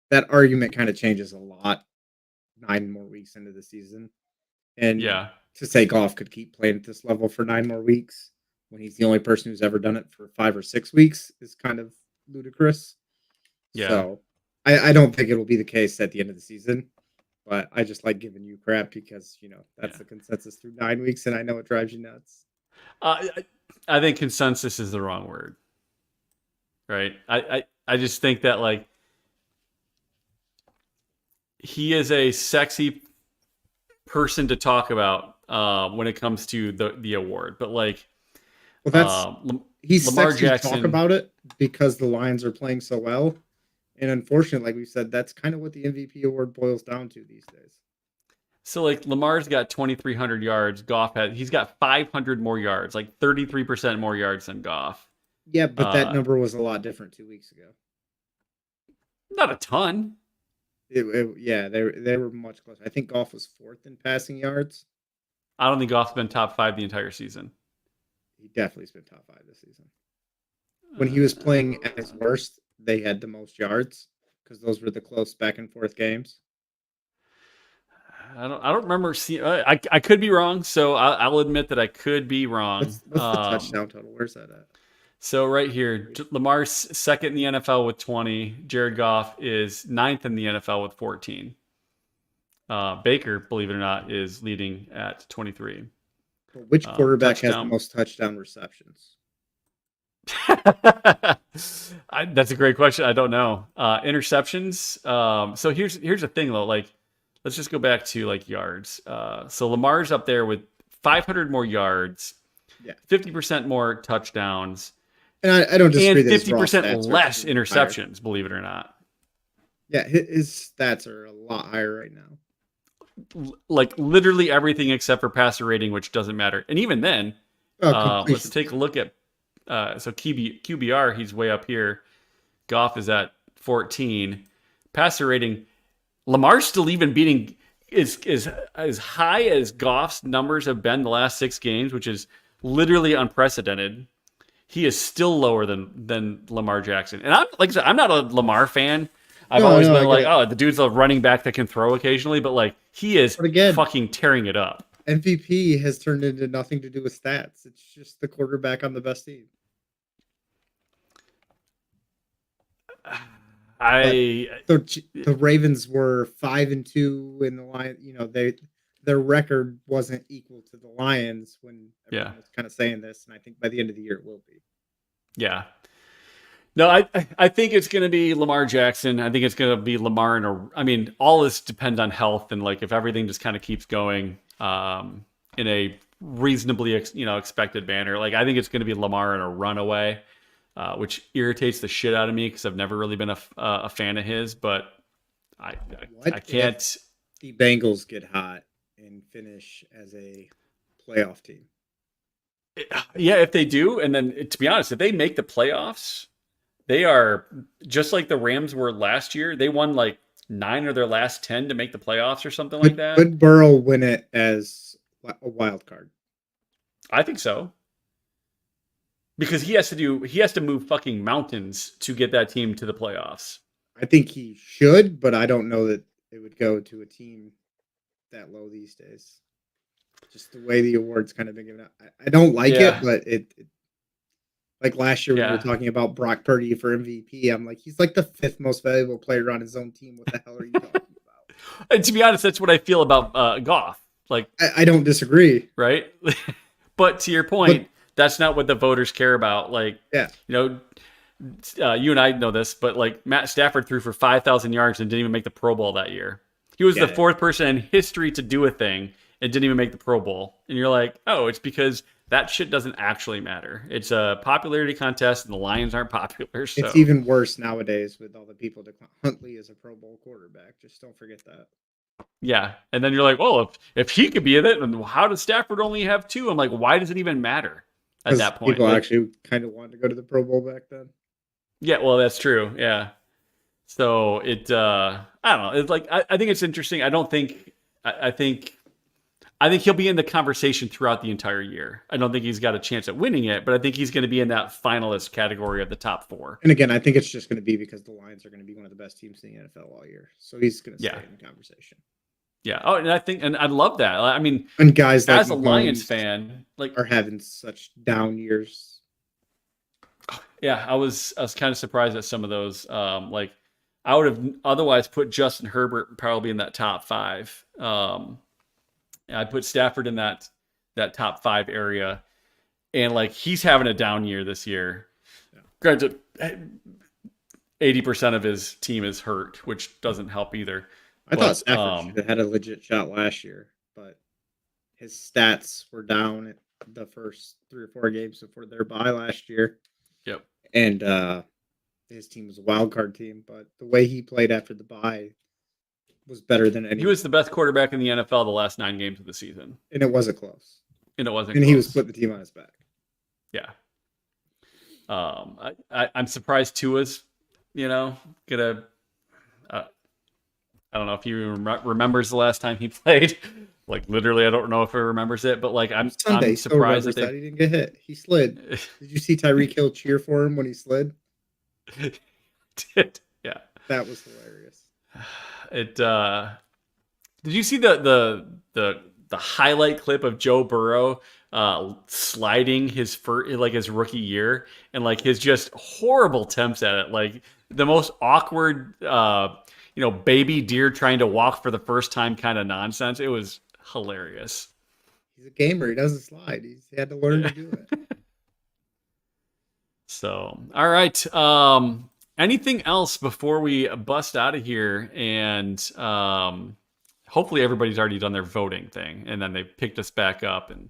that argument kind of changes a lot 9 more weeks into the season. And to say Goff could keep playing at this level for 9 more weeks when he's the only person who's ever done it for 5 or 6 weeks is kind of ludicrous. Yeah. So I don't think it'll be the case at the end of the season, but I just like giving you crap because, that's the consensus through 9 weeks, and I know it drives you nuts. I think consensus is the wrong word, right? I just think that, like, he is a sexy person to talk about when it comes to the award, but like, well, he's Lamar Jackson. Talk about it because the Lions are playing so well, and unfortunately, like we said, that's kind of what the MVP award boils down to these days. So, like, Lamar's got 2,300 yards. He's got 500 more yards, like 33% more yards than Goff. Yeah, but that number was a lot different 2 weeks ago. Not a ton. They were much closer. I think Goff was 4th in passing yards. I don't think Goff's been top 5 the entire season. He definitely's been top 5 this season. When he was playing at his worst, they had the most yards because those were the close back and forth games. I don't remember seeing. I could be wrong, so I'll admit that I could be wrong. What's the touchdown total? Where's that at? So right here, Lamar's 2nd in the NFL with 20. Jared Goff is 9th in the NFL with 14. Baker, believe it or not, is leading at 23. Which quarterback has the most touchdown receptions? That's a great question. I don't know. Interceptions. So here's the thing, though. Like, let's just go back to like yards. So Lamar's up there with 500 more yards, 50% more touchdowns, and I don't disagree. And 50% less interceptions. Higher. Believe it or not. Yeah, his stats are a lot higher right now. Like literally everything except for passer rating, which doesn't matter. And even then, let's take a look at so QBR. He's way up here. Goff is at 14. passer rating. Lamar's still even beating is as high as Goff's numbers have been the last 6 games, which is literally unprecedented. He is still lower than Lamar Jackson. And I'm like I said, I'm not a Lamar fan. I've No, always no, I been get like, it. oh, the dude's a running back that can throw occasionally, but like he is But again, fucking tearing it up. MVP has turned into nothing to do with stats. It's just the quarterback on the best team. But I the Ravens were 5-2 in the line. You know, their record wasn't equal to the Lions when yeah everyone was kind of saying this, and I think by the end of the year it will be. yeah. No, I think it's going to be Lamar Jackson. I think it's going to be Lamar and I mean, all this depends on health and like if everything just kind of keeps going in a reasonably expected manner. Like I think it's going to be Lamar in a runaway, which irritates the shit out of me because I've never really been a fan of his. But I I What if can't. the Bengals get hot and finish as a playoff team? Yeah, if they do, and then to be honest, if they make the playoffs, they are just like the Rams were last year. They won like 9 of their last 10 to make the playoffs or something like that. Could Burrow win it as a wild card? I think so because he has to move fucking mountains to get that team to the playoffs. I think he should, but I don't know that it would go to a team that low these days. Just the way the awards kind of been given out. I don't like it, Yeah, but it like last year when we were yeah. talking about Brock Purdy for MVP, I'm like, he's like the fifth most valuable player on his own team. What the hell are you talking about? And to be honest, that's what I feel about Goff. Like, I don't disagree, right? But to your but point, that's not what the voters care about. Like, yeah, you know, you and I know this, but like Matt Stafford threw for 5,000 yards and didn't even make the Pro Bowl that year. He was the get it. fourth person in history to do a thing and didn't even make the Pro Bowl. And you're like, oh, it's because that shit doesn't actually matter. It's a popularity contest, and the Lions aren't popular. It's So even worse nowadays with all the people decline. Huntley is a Pro Bowl quarterback. Just don't forget that. yeah, and then you're like, well, if he could be in it, then how does Stafford only have two? I'm like, why does it even matter at Because that point? people Like, actually kind of wanted to go to the Pro Bowl back then. yeah, well, that's true. Yeah. So I don't know. It's like I think it's interesting. I don't think I think he'll be in the conversation throughout the entire year. I don't think he's got a chance at winning it, but I think he's going to be in that finalist category of the top four. And again, I think it's just going to be because the Lions are going to be one of the best teams in the NFL all year. So he's going to Yeah. stay in the conversation. Yeah. Oh, and I love that. I mean, And guys like as a Lions Mahomes fan, like are having such down years. yeah, I was kind of surprised at some of those. Like I would have otherwise put Justin Herbert probably in that top five. I'd put Stafford in that top five area, and like he's having a down year this year. Yeah. Granted, 80% of his team is hurt, which doesn't help either. I thought But Stafford should have had a legit shot last year, but his stats were down at the first 3 or 4 games before their bye last year. yep, And his team was a wild card team, but the way he played after the bye was better than he any. was the best quarterback in the NFL the last 9 games of the season, And it wasn't close. and it wasn't And he was close. putting the team on his back. Yeah. I'm surprised Tua's, gonna. Uh, I don't know if he remembers the last time he played. Like literally, I don't know if he remembers it, but like I'm Sunday, still surprised remembers that that he didn't get hit. He slid. Did you see Tyreek Hill cheer for him when he slid? they did. Yeah. That was hilarious. It. Did you see the highlight clip of Joe Burrow sliding his rookie year and like his just horrible attempts at it, like the most awkward baby deer trying to walk for the first time kind of nonsense. It was hilarious. He's a gamer. He doesn't slide. He had to learn to do it. So, all right. Anything else before we bust out of here? And hopefully everybody's already done their voting thing, and then they picked us back up and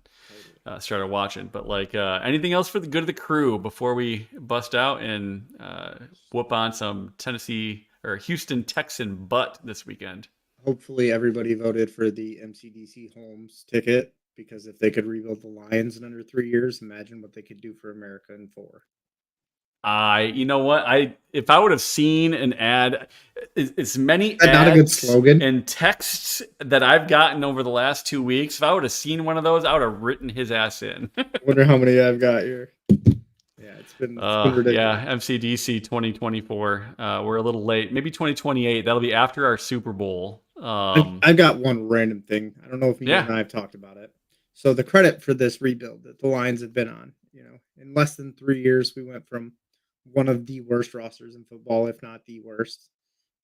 started watching. But like, anything else for the good of the crew before we bust out and whoop on some Tennessee or Houston Texan butt this weekend? Hopefully, everybody voted for the MCDC Holmes ticket because if they could rebuild the Lions in under 3 years, imagine what they could do for America in 4. You know what? If I would have seen an ad, as many That's not a good ads slogan. and texts that I've gotten over the last 2 weeks, if I would have seen one of those, I would have written his ass in. I wonder how many I've got here. Yeah, it's been ridiculous. Yeah, MCDC 2024. We're a little late. Maybe 2028. That'll be after our Super Bowl. I've got one random thing. I don't know if you Yeah, and I have talked about it. So the credit for this rebuild that the Lions have been on, in less than 3 years, we went from one of the worst rosters in football, if not the worst,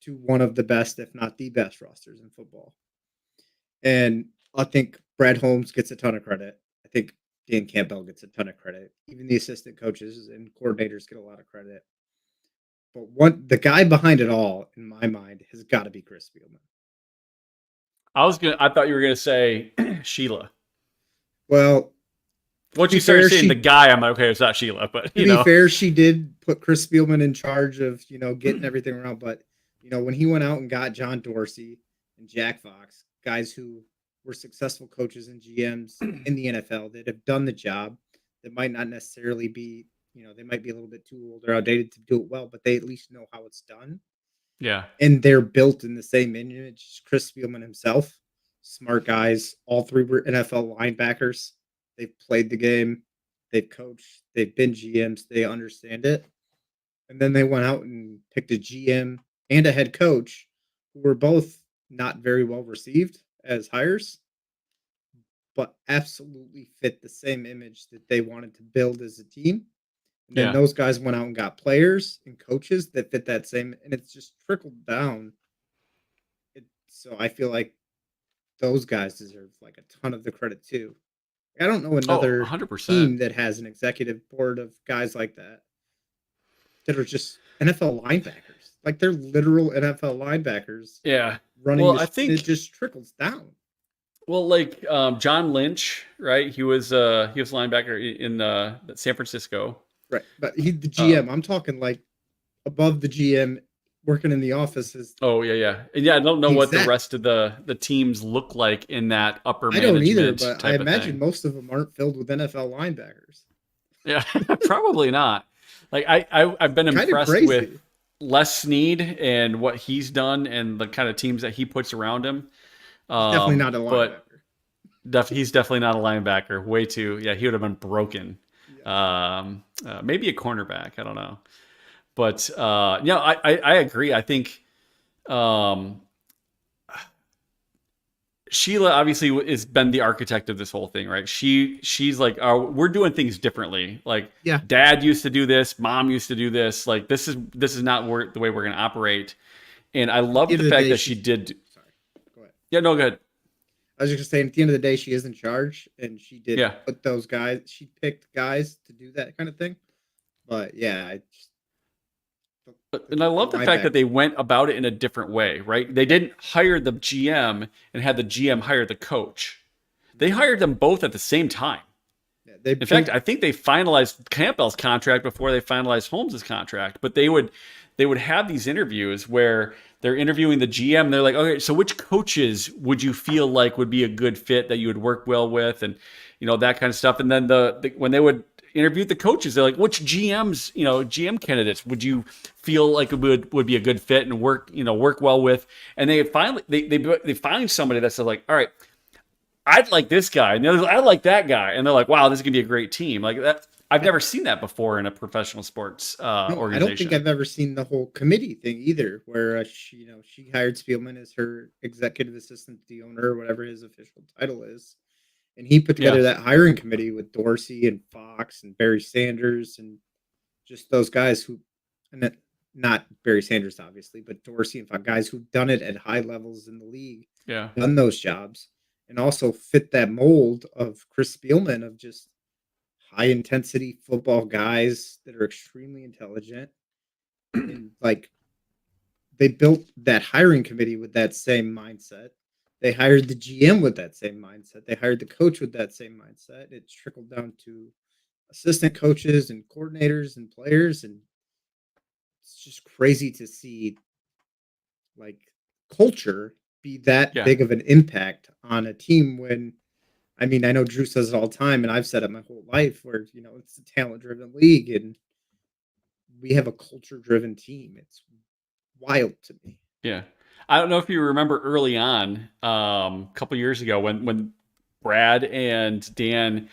to one of the best, if not the best rosters in football. And I think Brad Holmes gets a ton of credit. I think Dan Campbell gets a ton of credit. Even the assistant coaches and coordinators get a lot of credit. But the guy behind it all, in my mind, has got to be Chris Spielman. I thought you were gonna say Sheila. Well, Once be you started fair, saying the guy, I'm like, okay, it's not Sheila, but to be fair, she did put Chris Spielman in charge of, getting everything around. But, when he went out and got John Dorsey and Jack Fox, guys who were successful coaches and GMs in the NFL that have done the job, that might not necessarily be, they might be a little bit too old or outdated to do it well, but they at least know how it's done. yeah, And they're built in the same image as Chris Spielman himself. Smart guys. All three were NFL linebackers. They've played the game. They've coached. They've been GMs. They understand it. And then they went out and picked a GM and a head coach who were both not very well received as hires, but absolutely fit the same image that they wanted to build as a team. And then yeah. those guys went out and got players and coaches that fit that same, and it's just trickled down. So I feel like those guys deserve like a ton of the credit too. I don't know Oh, another 100%. team that has an executive board of guys like that are just NFL linebackers. Like they're literal NFL linebackers Yeah. running Well, I this, and it think just trickles down. like John Lynch, right? He was linebacker in San Francisco. Right. But he's the Uh, GM. I'm talking like above the GM working in the offices. oh yeah, yeah, and yeah. I don't know what the Exact. rest of the teams look like in that upper I don't either, management but I type of imagine thing. most of them aren't filled with NFL linebackers. Yeah, probably not. Like I've been Kind of impressed with crazy. Les Snead and what he's done and the kind of teams that he puts around him. He's definitely not a But linebacker. he's definitely not a linebacker. Way too. Yeah, he would have been broken. Yeah. Maybe a cornerback. I don't know. But yeah, I agree. I think um, Sheila obviously has been the architect of this whole thing, right? She's like, oh, we're doing things differently. Like Yeah. dad used to do this, mom used to do this. Like this is not the way we're going to operate. And I At the love end the of the fact day, that she she's did. sorry. Go ahead. Yeah, no, good. I was just gonna say, at the end of the day, she is in charge, and she did Yeah, put those guys. She picked guys to do that kind of thing. But yeah, I just, and I the love the fact that linebacker. they went about it in a different way, right? They didn't hire the GM and had the GM hire the coach. They hired them both at the same time. Yeah, they In fact, built. I think they finalized Campbell's contract before they finalized Holmes's contract. But they would have these interviews where they're interviewing the GM. And they're like, okay, so which coaches would you feel like would be a good fit that you would work well with, and that kind of stuff. And then when they would interview the coaches, they're like, which GMs, GM candidates would you feel like would be a good fit and work well with? And they finally they find somebody that's like, all right, I'd like this guy, and the other, I like that guy, and they're like, wow, this is gonna be a great team. Like that, I've never seen that before in a professional sports No, I don't think organization. I've ever seen the whole committee thing either, where she hired Spielman as her executive assistant to the owner or whatever his official title is, and he put Yeah, together that hiring committee with Dorsey and Fox and Barry Sanders and just those guys who, and that, not Barry Sanders obviously, but Dorsey and Fox, guys who've done it at high levels in the league, yeah, done those jobs, and also fit that mold of Chris Spielman of just high intensity football guys that are extremely intelligent and like they built that hiring committee with that same mindset. They hired the GM with that same mindset. They hired the coach with that same mindset. It trickled down to assistant coaches and coordinators and players, and it's just crazy to see like culture be that yeah. big of an impact on a team when I mean, I know Drew says it all the time, and I've said it my whole life where, it's a talent driven league and we have a culture-driven team. It's wild to me. Yeah. I don't know if you remember early on, a couple years ago when Brad and Dan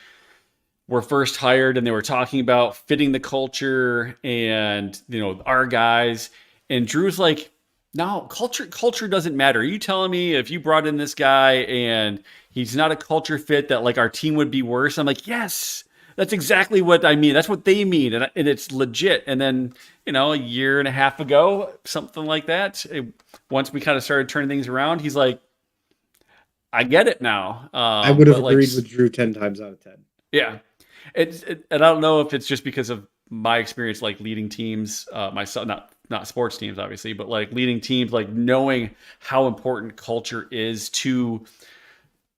were first hired and they were talking about fitting the culture and our guys, and Drew's like, no, culture doesn't matter. Are you telling me if you brought in this guy and he's not a culture fit that like our team would be worse? I'm like, yes, that's exactly what I mean. That's what they mean, and it's legit. And then a year and a half ago, something like that, once we kind of started turning things around, he's like, I get it now. I would have But like, agreed with Drew 10 times out of 10. yeah, and I don't know if it's just because of my experience, like leading teams, myself, not sports teams, obviously, but like leading teams, like knowing how important culture is to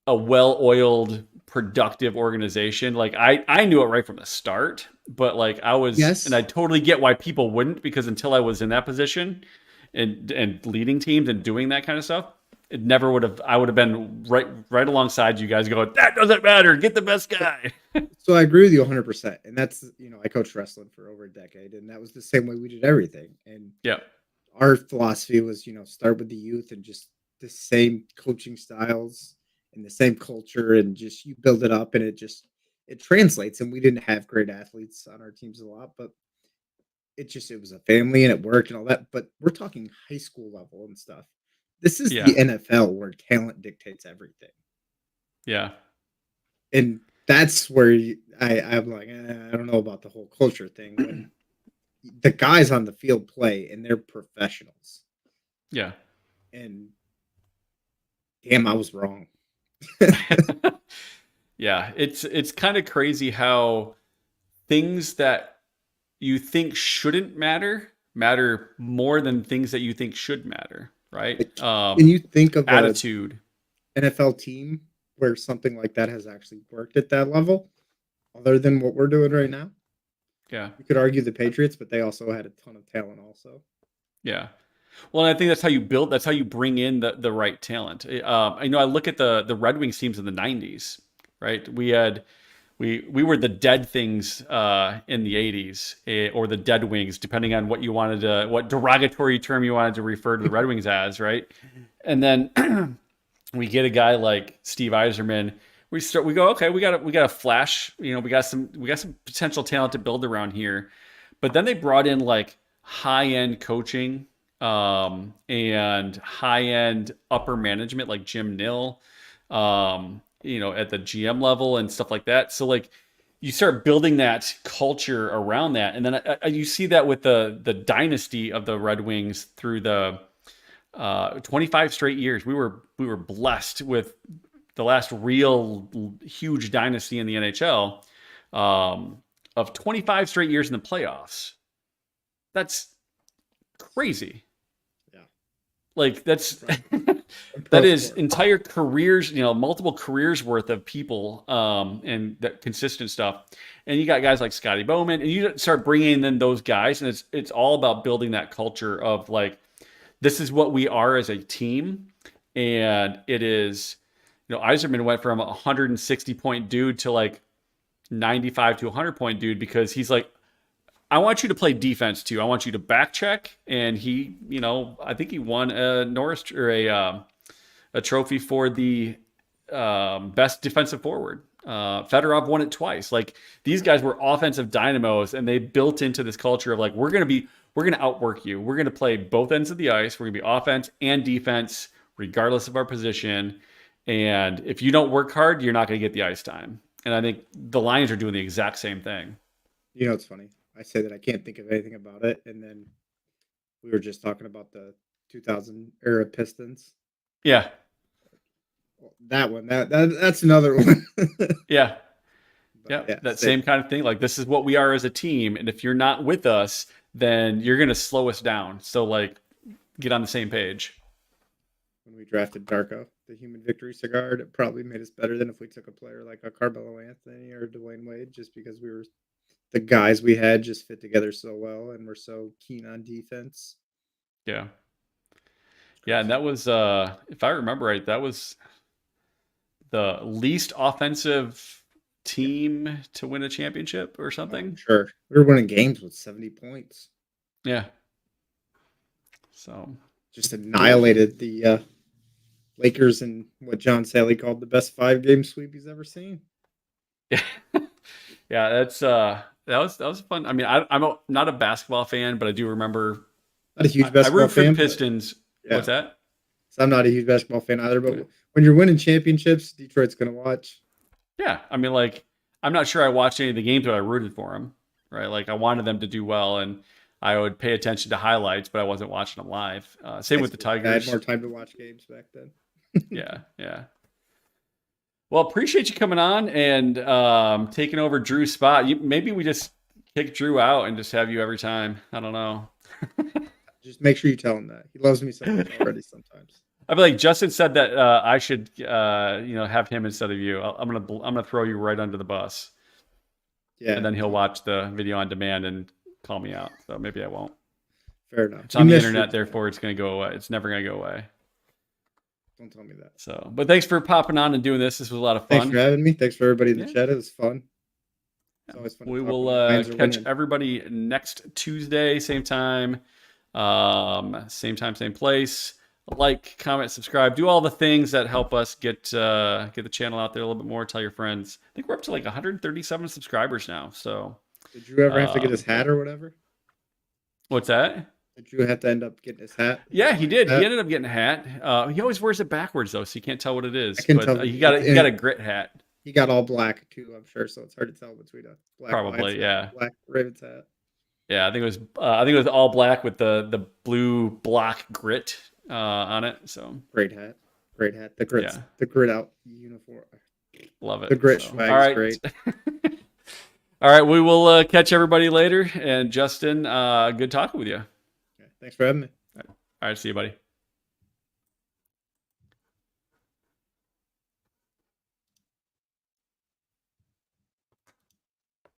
a well-oiled, productive organization. Like I knew it right from the start, but like and Yes. I totally get why people wouldn't, because until I was in that position and leading teams and doing that kind of stuff, it never would have. I would have been right alongside you guys, going, that doesn't matter. Get the best guy. So I agree with you 100%. And that's, I coached wrestling for over a decade, and that was the same way we did everything. And Yeah, our philosophy was, start with the youth and just the same coaching styles and the same culture, and just you build it up, and it translates. And we didn't have great athletes on our teams a lot, but it was a family and it worked and all that. But we're talking high school level and stuff. This is the yeah, NFL where talent dictates everything. yeah, And that's where I'm like, I don't know about the whole culture thing. When the guys on the field play and they're professionals, yeah. and damn, I was wrong. Yeah, it's kind of crazy how things that you think shouldn't matter more than things that you think should matter, right? Can you think of a Attitude. NFL team where something like that has actually worked at that level, other than what we're doing right now? Yeah, You could argue the Patriots, but they also had a ton of talent. Also, yeah. Well, and I think that's how you build. That's how you bring in the right talent. I look at the Red Wings teams in the '90s, right? We were the dead things in the '80s, or the dead wings, depending on what derogatory term you wanted to refer to the Red Wings as, right? And then we get a guy like Steve Eiserman. We go, okay, we got a flash. We got some potential talent to build around here. But then they brought in like high end coaching, and high end upper management like Jim Nill, at the GM level and stuff like that. So like you start building that culture around that, and then you see that with the dynasty of the Red Wings through the 25 straight years. We were blessed with the last real huge dynasty in the NHL, of 25 straight years in the playoffs. That's crazy. yeah, Like that's and pro that is sport. entire careers, multiple careers worth of people, and that consistent stuff. And you got guys like Scotty Bowman, and you start bringing in those guys, and it's all about building that culture of like, this is what we are as a team. And it is, Eiserman went from a 160 point dude to like 95 to 100 point dude, because he's like, I want you to play defense too. I want you to back check. And he, I think he won a Norris, or a trophy for the best defensive forward. Fedorov won it twice. Like, these guys were offensive dynamos, and they built into this culture of like, we're gonna outwork you. We're gonna play both ends of the ice. We're gonna be offense and defense, regardless of our position. And if you don't work hard, you're not gonna get the ice time. And I think the Lions are doing the exact same thing. It's funny. I say that I can't think of anything about it, and then we were just talking about the 2000 era Pistons. Yeah, Well, that one, that's another one. yeah, But yeah. yeah, That same kind of thing. Like, this is what we are as a team, and if you're not with us, then you're gonna slow us down. So like, get on the same page. when we drafted Darko, the Human Victory cigar, it probably made us better than if we took a player like a Carmelo Anthony or Dwayne Wade, just because the guys we had just fit together so well, and we're so keen on defense. Yeah. Yeah, and Crazy. that was, if I remember right, that was the least offensive Yeah. team to win a championship or Oh, something. sure. We were winning games with 70 points. Yeah. So Just annihilated the Lakers in what John Sally called the best 5-game sweep he's ever seen. yeah, yeah, that was fun. I mean, not a basketball fan, but I do remember. Not a huge I basketball root for the fan, Pistons. yeah. What's that? So I'm not a huge basketball fan either, but Yeah. when you're winning championships, Detroit's going to watch. Yeah, I mean, like, I'm not sure I watched any of the games, but I rooted for them, right? Like, I wanted them to do well, and I would pay attention to highlights, but I wasn't watching them live. Same with the I had more Tigers. time to watch games back then. Yeah, yeah. Well, appreciate you coming on and taking over Drew's spot. Maybe we just kick Drew out and just have you every time. I don't know. Just make sure you tell him that. He loves me so much already sometimes. I feel like Justin said that I should, have him instead of you. I'm gonna throw you right under the bus. Yeah. And then he'll watch the video on demand and call me out. So maybe I won't. Fair enough. It's on the internet, therefore it's gonna go away. It's never gonna go away. Don't tell me that. So, but thanks for popping on and doing this. This was a lot of fun. Thanks for having me. Thanks for everybody in the chat. It was fun. It's always fun. We will catch everybody next Tuesday, same time, same place. Like, comment, subscribe, do all the things that help us get the channel out there a little bit more. Tell your friends. I think we're up to like 137 subscribers now. So, did you ever have to get his hat or whatever? What's that? Did you have to end up getting his hat? Yeah, he did. He ended up getting a hat. He always wears it backwards though, so you can't tell what it is. I can tell. He got a grit hat. He got all black too, I'm sure. So it's hard to tell between a black Probably, yeah. Black Ravens hat. Yeah, I think it was all black with the blue block grit on it. So great hat. The grit, yeah. The grit out uniform. Love it. The grit swag all right. is great. All right, we will catch everybody later. And Justin, good talking with you. Thanks for having me. All right, see you, buddy.